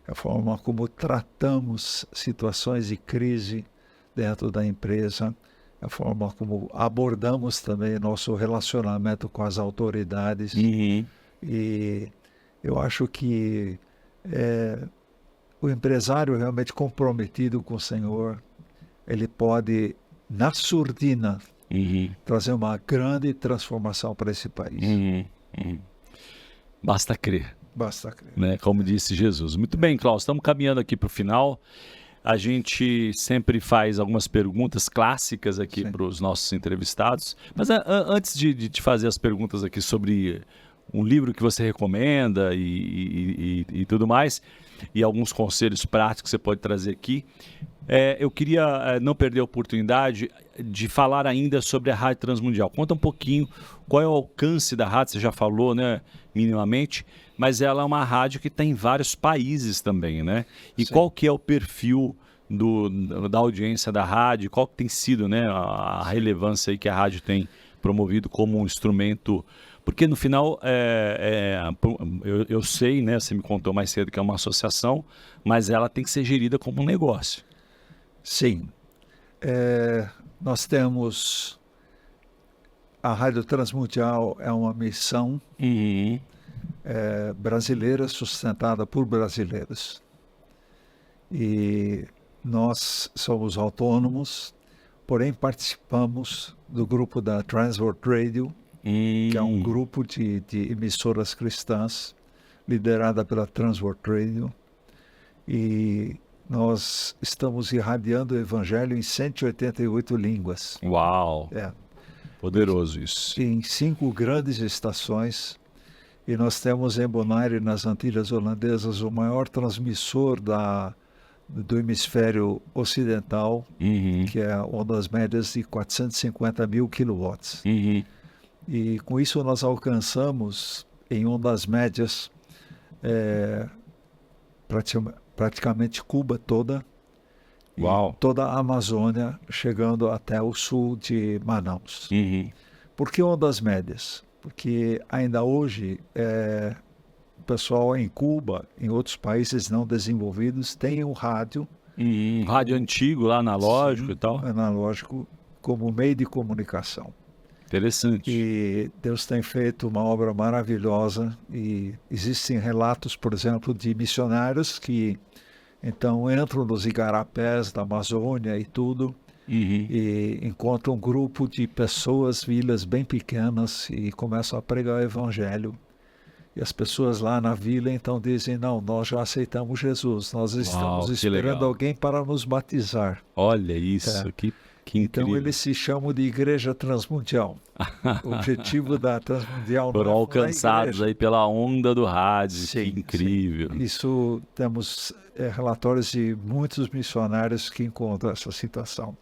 A forma como tratamos situações de crise dentro da empresa, a forma como abordamos também nosso relacionamento com as autoridades. E eu acho que o empresário realmente comprometido com o Senhor, ele pode, na surdina, trazer uma grande transformação para esse país. Basta crer. Basta crer. né? Como disse Jesus. Muito bem, Klaus, estamos caminhando aqui para o final. A gente sempre faz algumas perguntas clássicas aqui Sim. para os nossos entrevistados. Mas antes de te fazer as perguntas aqui sobre um livro que você recomenda e tudo mais, e alguns conselhos práticos que você pode trazer aqui, eu queria não perder a oportunidade de falar ainda sobre a Rádio Transmundial. Conta um pouquinho qual é o alcance da rádio, você já falou, né, minimamente, mas ela é uma rádio que está em vários países também, né? E Sim. qual que é o perfil da audiência da rádio, qual que tem sido, né, a relevância aí que a rádio tem promovido como um instrumento, porque no final eu sei, né, você me contou mais cedo que é uma associação, mas ela tem que ser gerida como um negócio. Sim. Nós temos a Rádio Transmundial, é uma missão brasileira sustentada por brasileiros. E nós somos autônomos, porém participamos do grupo da Transworld Radio, que é um grupo de emissoras cristãs liderada pela Transworld Radio. E nós estamos irradiando o Evangelho em 188 línguas. Uau! Poderoso isso. Em 5 grandes estações. E nós temos em Bonaire, nas Antilhas Holandesas, o maior transmissor do hemisfério ocidental, que é ondas médias de 450 mil quilowatts. E com isso nós alcançamos, em ondas médias, praticamente Cuba toda, Uau. E toda a Amazônia, chegando até o sul de Manaus. Por que ondas médias? Porque ainda hoje o pessoal em Cuba, em outros países não desenvolvidos, tem um rádio. Rádio antigo, lá analógico. Sim, e tal. Analógico, como meio de comunicação. Interessante. E Deus tem feito uma obra maravilhosa e existem relatos, por exemplo, de missionários que então entram nos igarapés da Amazônia e tudo, e encontram um grupo de pessoas, vilas bem pequenas, e começam a pregar o Evangelho. E as pessoas lá na vila então dizem, não, nós já aceitamos Jesus, nós estamos esperando alguém para nos batizar. Olha isso, que incrível. Então eles se chamam de Igreja Transmundial. O objetivo da Transmundial foram alcançados aí pela onda do rádio. Sim, que incrível. Sim. Isso temos relatórios de muitos missionários que encontram essa situação.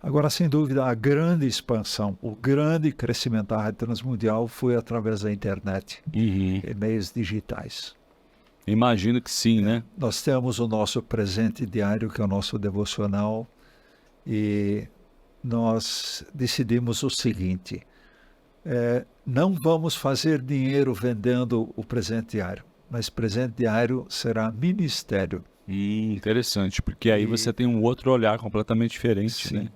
Agora, sem dúvida, a grande expansão, o grande crescimento da Rádio Transmundial foi através da internet e meios digitais. Imagino que sim, né? Nós temos o nosso presente diário, que é o nosso devocional, e nós decidimos o seguinte, não vamos fazer dinheiro vendendo o presente diário, mas presente diário será ministério. Interessante, porque aí você tem um outro olhar completamente diferente, sim. né?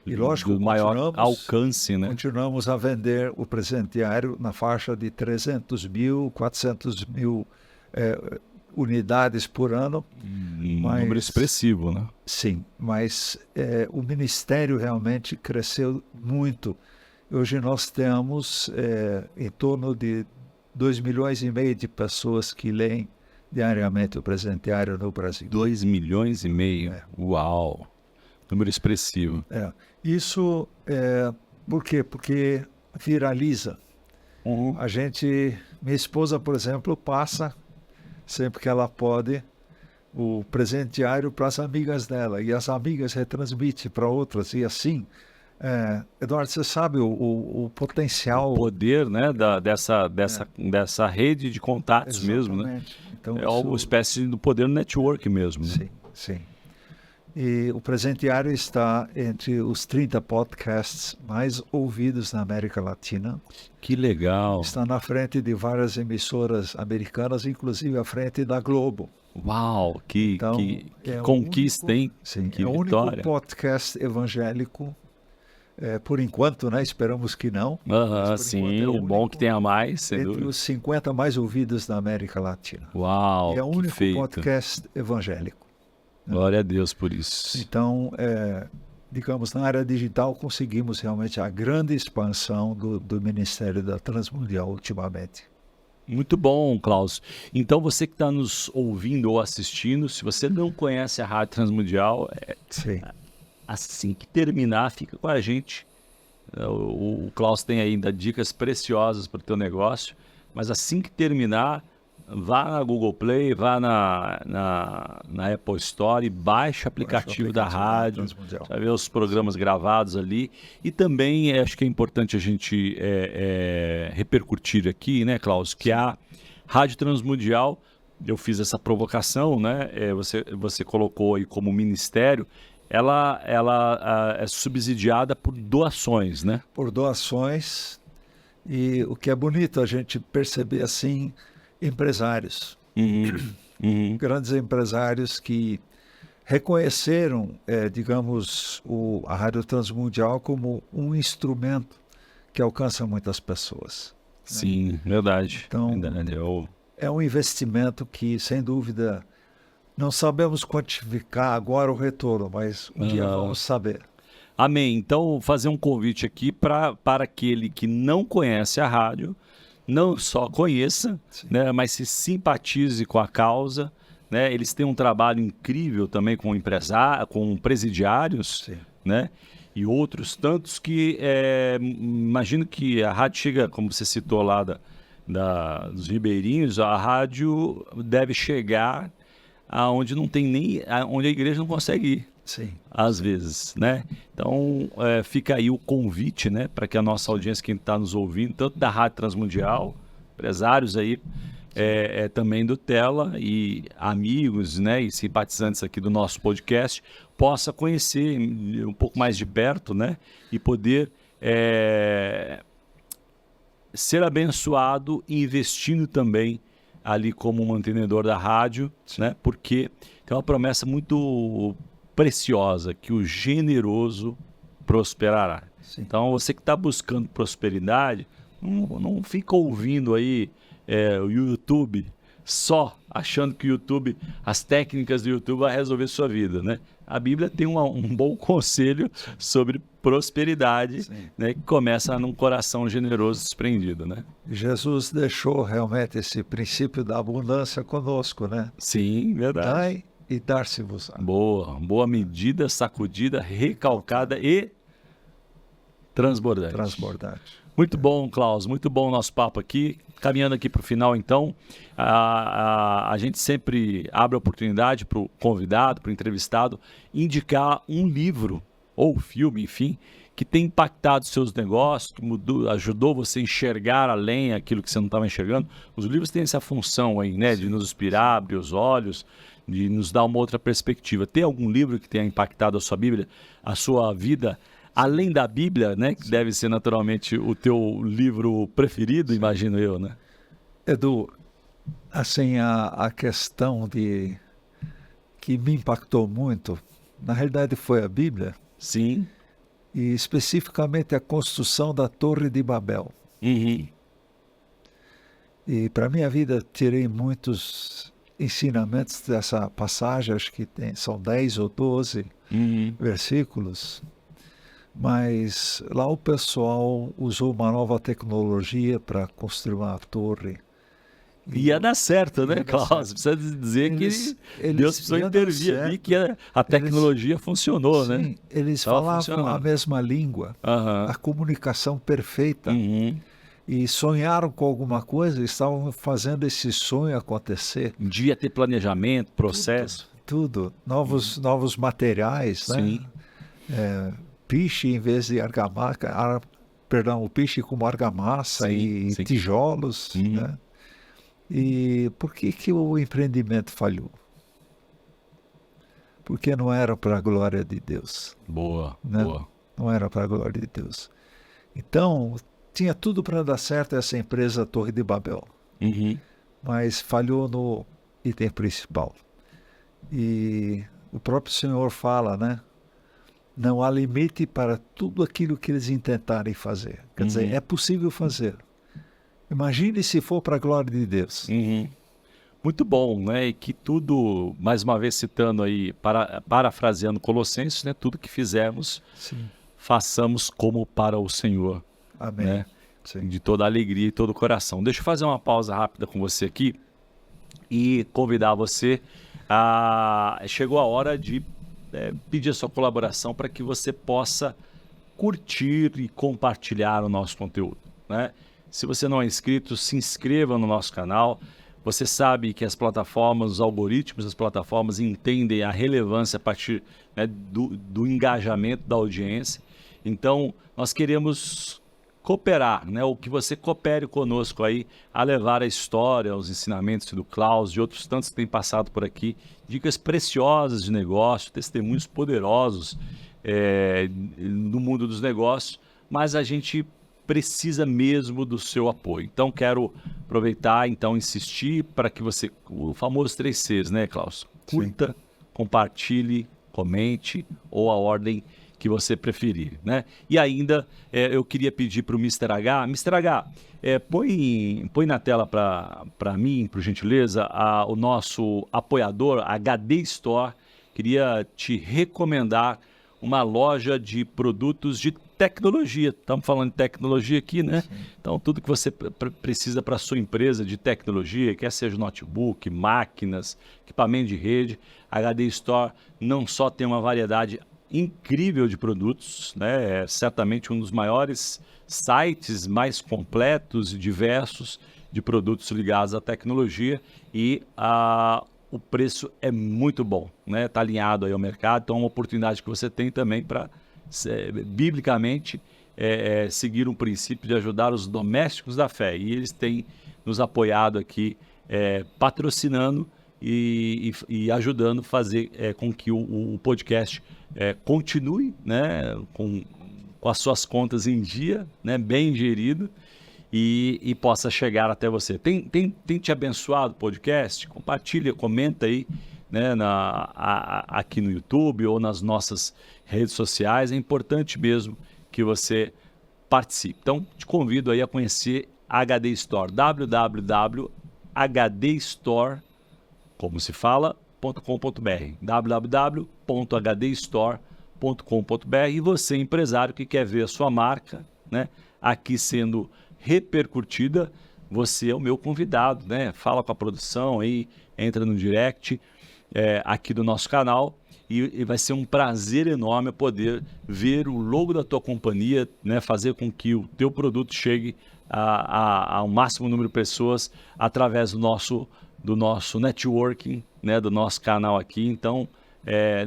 E lógico, do maior alcance, né? Continuamos a vender o presente diário na faixa de 300 mil, 400 mil unidades por ano. Número expressivo, né? Sim, mas o ministério realmente cresceu muito. Hoje nós temos em torno de 2,5 milhões de pessoas que leem diariamente o presente diário no Brasil. 2,5 milhões? Uau! Número expressivo. Isso por quê? Porque viraliza. Minha esposa, por exemplo, passa sempre que ela pode o presente diário para as amigas dela, e as amigas retransmitem para outras, e assim. Eduardo, você sabe o potencial... O poder, né, dessa rede de contatos. Exatamente. Mesmo, né? Então, é uma espécie do poder do network mesmo. Né? Sim, sim. E o presente diário está entre os 30 podcasts mais ouvidos na América Latina. Que legal! Está na frente de várias emissoras americanas, inclusive à frente da Globo. Uau! Que conquista, hein? Sim, que é o vitória. único podcast evangélico, por enquanto, né? Esperamos que não. Sim, é bom que tenha mais, sem entre dúvida. os 50 mais ouvidos da América Latina. Uau! É o único podcast evangélico. Glória a Deus por isso. Então, digamos, na área digital conseguimos realmente a grande expansão do Ministério da Transmundial ultimamente. Muito bom, Klaus. Então, você que está nos ouvindo ou assistindo, se você não conhece a Rádio Transmundial, Sim. assim que terminar, fica com a gente. O Klaus tem ainda dicas preciosas para o teu negócio, mas assim que terminar, vá na Google Play, vá na Apple Store e baixe o aplicativo da rádio, Transmundial. vai ver os programas gravados ali. E também acho que é importante a gente repercutir aqui, né, Klaus, que a Rádio Transmundial, eu fiz essa provocação, né? Você colocou aí como ministério, ela é subsidiada por doações, né? Por doações, e o que é bonito a gente perceber assim, empresários, grandes empresários que reconheceram, digamos, a Rádio Transmundial como um instrumento que alcança muitas pessoas. Sim, verdade. Então, Verdade. é um investimento que, sem dúvida, não sabemos quantificar agora o retorno, mas um dia vamos saber. Amém. Então, vou fazer um convite aqui para aquele que não conhece a rádio, não só conheça, né, mas se simpatize com a causa. Né? Eles têm um trabalho incrível também com com presidiários, né? E outros tantos que imagino que a rádio chega, como você citou lá dos ribeirinhos, a rádio deve chegar aonde não tem nem, onde a igreja não consegue ir. Sim. Às vezes, né? Então, fica aí o convite, né? Para que a nossa audiência, quem está nos ouvindo, tanto da Rádio Transmundial, empresários aí, também do Tela e amigos, né? E simpatizantes aqui do nosso podcast, possa conhecer um pouco mais de perto, né? E poder ser abençoado investindo também ali como mantenedor da rádio, né? Porque tem uma promessa muito preciosa, que o generoso prosperará. Sim. Então, você que está buscando prosperidade, não fica ouvindo aí o YouTube só achando que o YouTube, as técnicas do YouTube vai resolver sua vida, né? A Bíblia tem um bom conselho sobre prosperidade, né? Que começa num coração generoso desprendido, né? Jesus deixou realmente esse princípio da abundância conosco, né? Sim, verdade. Dai e dar-se-vos. Boa medida, sacudida, recalcada e transbordante. Muito bom, Klaus, muito bom o nosso papo aqui. Caminhando aqui para o final, então, a gente sempre abre a oportunidade para o convidado, para o entrevistado, indicar um livro ou filme, enfim, que tem impactado seus negócios, que ajudou você a enxergar além aquilo que você não estava enxergando. Os livros têm essa função aí, né, de nos inspirar, abrir os olhos, de nos dar uma outra perspectiva. Tem algum livro que tenha impactado a sua Bíblia, a sua vida, além da Bíblia, né, que deve ser naturalmente o teu livro preferido, imagino eu, né? Edu, assim, a questão que me impactou muito, na realidade foi a Bíblia. Sim. E especificamente a construção da Torre de Babel. E para minha vida tirei muitos ensinamentos dessa passagem, acho que são 10 ou 12 versículos, mas lá o pessoal usou uma nova tecnologia para construir uma torre. Ia dar certo, né, Klaus? Precisa dizer que Deus precisou intervir ali, que a tecnologia funcionou, sim, né? Eles falavam a mesma língua, a comunicação perfeita. E sonharam com alguma coisa, estavam fazendo esse sonho acontecer. Devia ter planejamento, processo. Tudo. Novos materiais, Sim. Né? Piche em vez de argamassa, o piche como argamassa e tijolos. Né? E por que o empreendimento falhou? Porque não era para a glória de Deus. Boa. Não era para a glória de Deus. Então, tinha tudo para dar certo essa empresa Torre de Babel. Mas falhou no item principal. E o próprio Senhor fala, né? Não há limite para tudo aquilo que eles intentarem fazer. Quer dizer, é possível fazer. Imagine se for para a glória de Deus. Muito bom, né? E que tudo, mais uma vez citando aí, parafraseando Colossenses, né? Tudo que fizermos, façamos como para o Senhor. Amém. Né? Sim. de toda a alegria e todo o coração. Deixa eu fazer uma pausa rápida com você aqui e convidar você chegou a hora de pedir a sua colaboração para que você possa curtir e compartilhar o nosso conteúdo, né? Se você não é inscrito, se inscreva no nosso canal. Você sabe que as plataformas, os algoritmos das plataformas entendem a relevância a partir, né, do engajamento da audiência. Então, nós queremos cooperar, né? Ou que você coopere conosco aí a levar a história, os ensinamentos do Klaus, de outros tantos que têm passado por aqui, dicas preciosas de negócio, testemunhos poderosos no mundo dos negócios, mas a gente precisa mesmo do seu apoio. Então, quero aproveitar, insistir para que você, o famoso 3 Cs, né, Klaus? Curta, compartilhe, comente, ou a ordem que você preferir, né? E ainda, eu queria pedir para o Mr. H, põe na tela para mim, por gentileza, o nosso apoiador, HD Store. Queria te recomendar uma loja de produtos de tecnologia. Estamos falando de tecnologia aqui, né? Sim. Então, tudo que você precisa para a sua empresa de tecnologia, quer seja notebook, máquinas, equipamento de rede, a HD Store não só tem uma variedade incrível de produtos, né? É certamente um dos maiores sites mais completos e diversos de produtos ligados à tecnologia, e o preço é muito bom, né? Está alinhado aí ao mercado, então é uma oportunidade que você tem também para, biblicamente, seguir um princípio de ajudar os domésticos da fé. E eles têm nos apoiado aqui, patrocinando e ajudando a fazer com que o podcast continue, né? Com as suas contas em dia, né? Bem gerido. E possa chegar até você. Tem te abençoado o podcast? Compartilha, comenta aí, né, aqui no YouTube ou nas nossas redes sociais. É importante mesmo que você participe. Então, te convido aí a conhecer a HD Store, www.hdstore, como se fala, .com.br, www.hdstore.com.br. E você, empresário que quer ver a sua marca, né, aqui sendo repercutida, você é o meu convidado, né? Fala com a produção aí, entra no direct aqui do nosso canal, e vai ser um prazer enorme poder ver o logo da tua companhia, né? Fazer com que o teu produto chegue ao máximo número de pessoas através do nosso networking, né? Do nosso canal aqui. Então,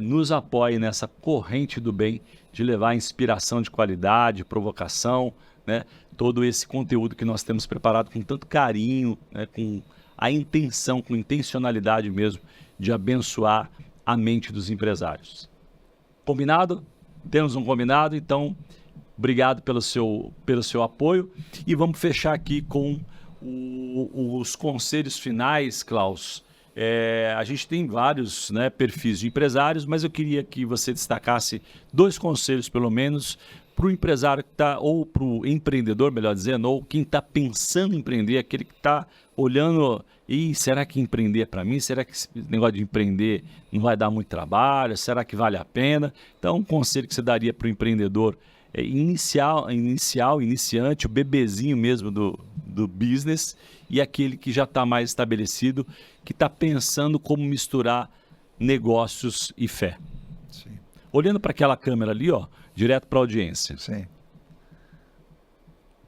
nos apoie nessa corrente do bem de levar inspiração de qualidade, provocação, né? Todo esse conteúdo que nós temos preparado com tanto carinho, né? Com a intenção, com intencionalidade mesmo, de abençoar a mente dos empresários. Combinado? Temos um combinado, então obrigado pelo seu apoio, e vamos fechar aqui com os conselhos finais, Klaus. A gente tem vários, né, perfis de empresários, mas eu queria que você destacasse 2 conselhos, pelo menos, para o empresário que está, ou para o empreendedor, melhor dizendo, ou quem está pensando em empreender, aquele que está olhando, será que empreender é para mim? Será que esse negócio de empreender não vai dar muito trabalho? Será que vale a pena? Então, um conselho que você daria para o empreendedor iniciante, o bebezinho mesmo do business, e aquele que já está mais estabelecido, que está pensando como misturar negócios e fé. Sim. Olhando para aquela câmera ali, ó, direto para a audiência. Sim.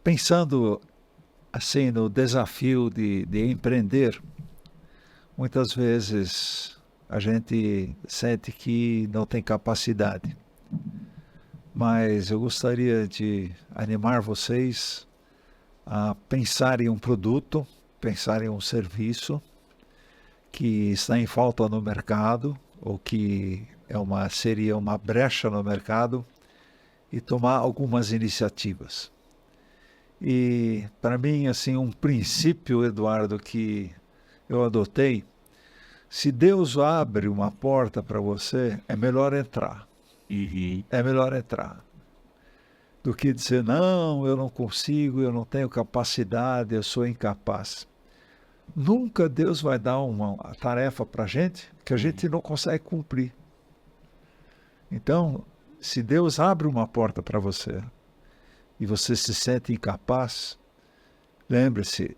Pensando assim no desafio de empreender, muitas vezes a gente sente que não tem capacidade. Mas eu gostaria de animar vocês a pensar em um produto, pensar em um serviço que está em falta no mercado, ou que seria uma brecha no mercado, e tomar algumas iniciativas. E para mim, assim, um princípio, Eduardo, que eu adotei: se Deus abre uma porta para você, é melhor entrar. Uhum. É melhor entrar do que dizer, não, eu não consigo, eu não tenho capacidade, eu sou incapaz. Nunca Deus vai dar uma tarefa para a gente que a gente não consegue cumprir. Então, se Deus abre uma porta para você e você se sente incapaz, Lembre-se,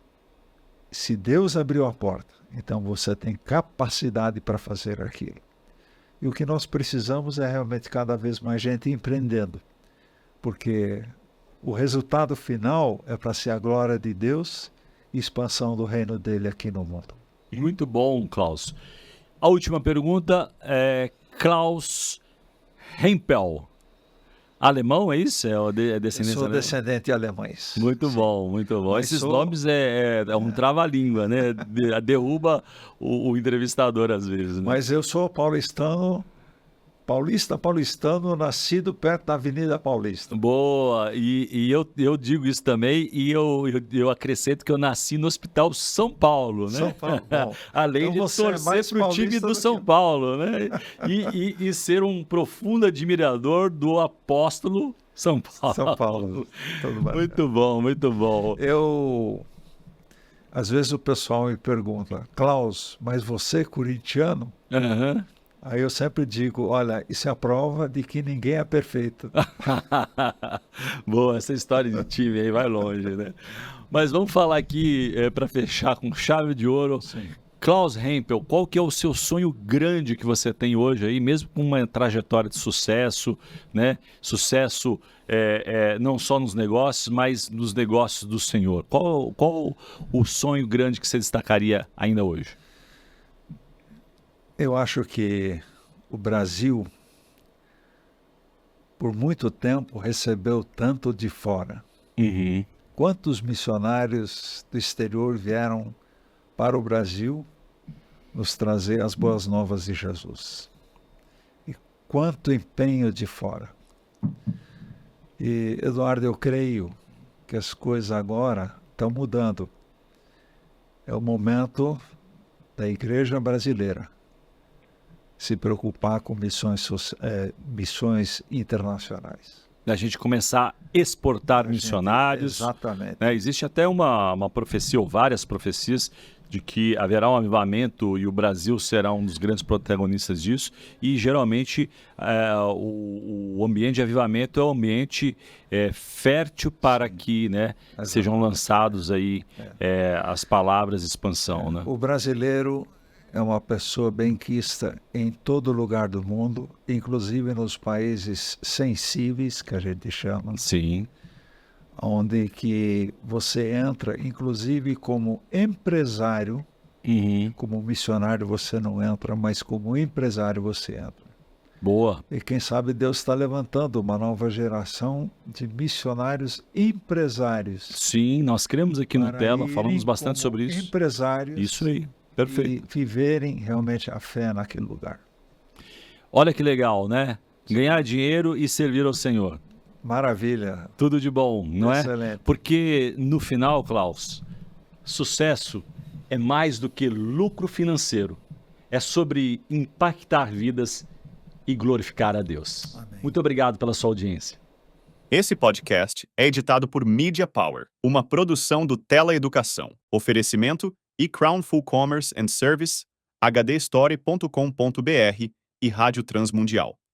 se Deus abriu a porta, então você tem capacidade para fazer aquilo. E o que nós precisamos é realmente cada vez mais gente empreendendo, porque o resultado final é para ser a glória de Deus e expansão do reino dele aqui no mundo. Muito bom, Klaus. A última pergunta é Klaus Hempel. Alemão, é isso? É Eu descendência sou alemã? descendente de alemães. Muito Sim. bom, muito bom. Mas Esses sou- nomes é um trava-língua, né? Derruba o entrevistador às vezes, né? Mas eu sou paulistano, nascido perto da Avenida Paulista. Boa, e eu digo isso também, e eu acrescento que eu nasci no Hospital São Paulo, né? São Paulo, bom. Além Então de você é torcer mais para o time paulista do do São que- Paulo, né? E ser um profundo admirador do apóstolo São Paulo. São Paulo. Tudo bem. Muito bom, muito bom. Às vezes o pessoal me pergunta, Klaus, mas você é corintiano? Aham. Aí eu sempre digo, olha, isso é a prova de que ninguém é perfeito. Boa, essa história de time aí vai longe, né? Mas vamos falar aqui, para fechar com chave de ouro. Sim. Klaus Hempel, qual que é o seu sonho grande que você tem hoje aí, mesmo com uma trajetória de sucesso, né? Sucesso não só nos negócios, mas nos negócios do Senhor. Qual o sonho grande que você destacaria ainda hoje? Eu acho que o Brasil, por muito tempo, recebeu tanto de fora. Uhum. Quantos missionários do exterior vieram para o Brasil nos trazer as boas novas de Jesus? E quanto empenho de fora. E, Eduardo, eu creio que as coisas agora estão mudando. É o momento da igreja brasileira se preocupar com missões internacionais. Da gente começar a exportar missionários. Exatamente. Né? Existe até uma profecia, ou várias profecias, de que haverá um avivamento e o Brasil será um dos grandes protagonistas disso. E geralmente o ambiente de avivamento é um ambiente fértil para que, né, sejam lançados aí as palavras de expansão. Né? O brasileiro é uma pessoa benquista em todo lugar do mundo, inclusive nos países sensíveis, que a gente chama. Sim. Onde que você entra, inclusive como empresário, como missionário você não entra, mas como empresário você entra. Boa. E quem sabe Deus está levantando uma nova geração de missionários empresários. Sim, nós cremos aqui no Tela, falamos bastante sobre isso. Empresários. Isso aí, perfeito. E viverem realmente a fé naquele lugar. Olha que legal, né? Ganhar dinheiro e servir ao Senhor. Maravilha. Tudo de bom, não é? Excelente. Porque no final, Klaus, sucesso é mais do que lucro financeiro. É sobre impactar vidas e glorificar a Deus. Amém. Muito obrigado pela sua audiência. Esse podcast é editado por Media Power, uma produção do Tela Educação. Oferecimento eCrown Full Commerce and Service, hdstory.com.br e Rádio Transmundial.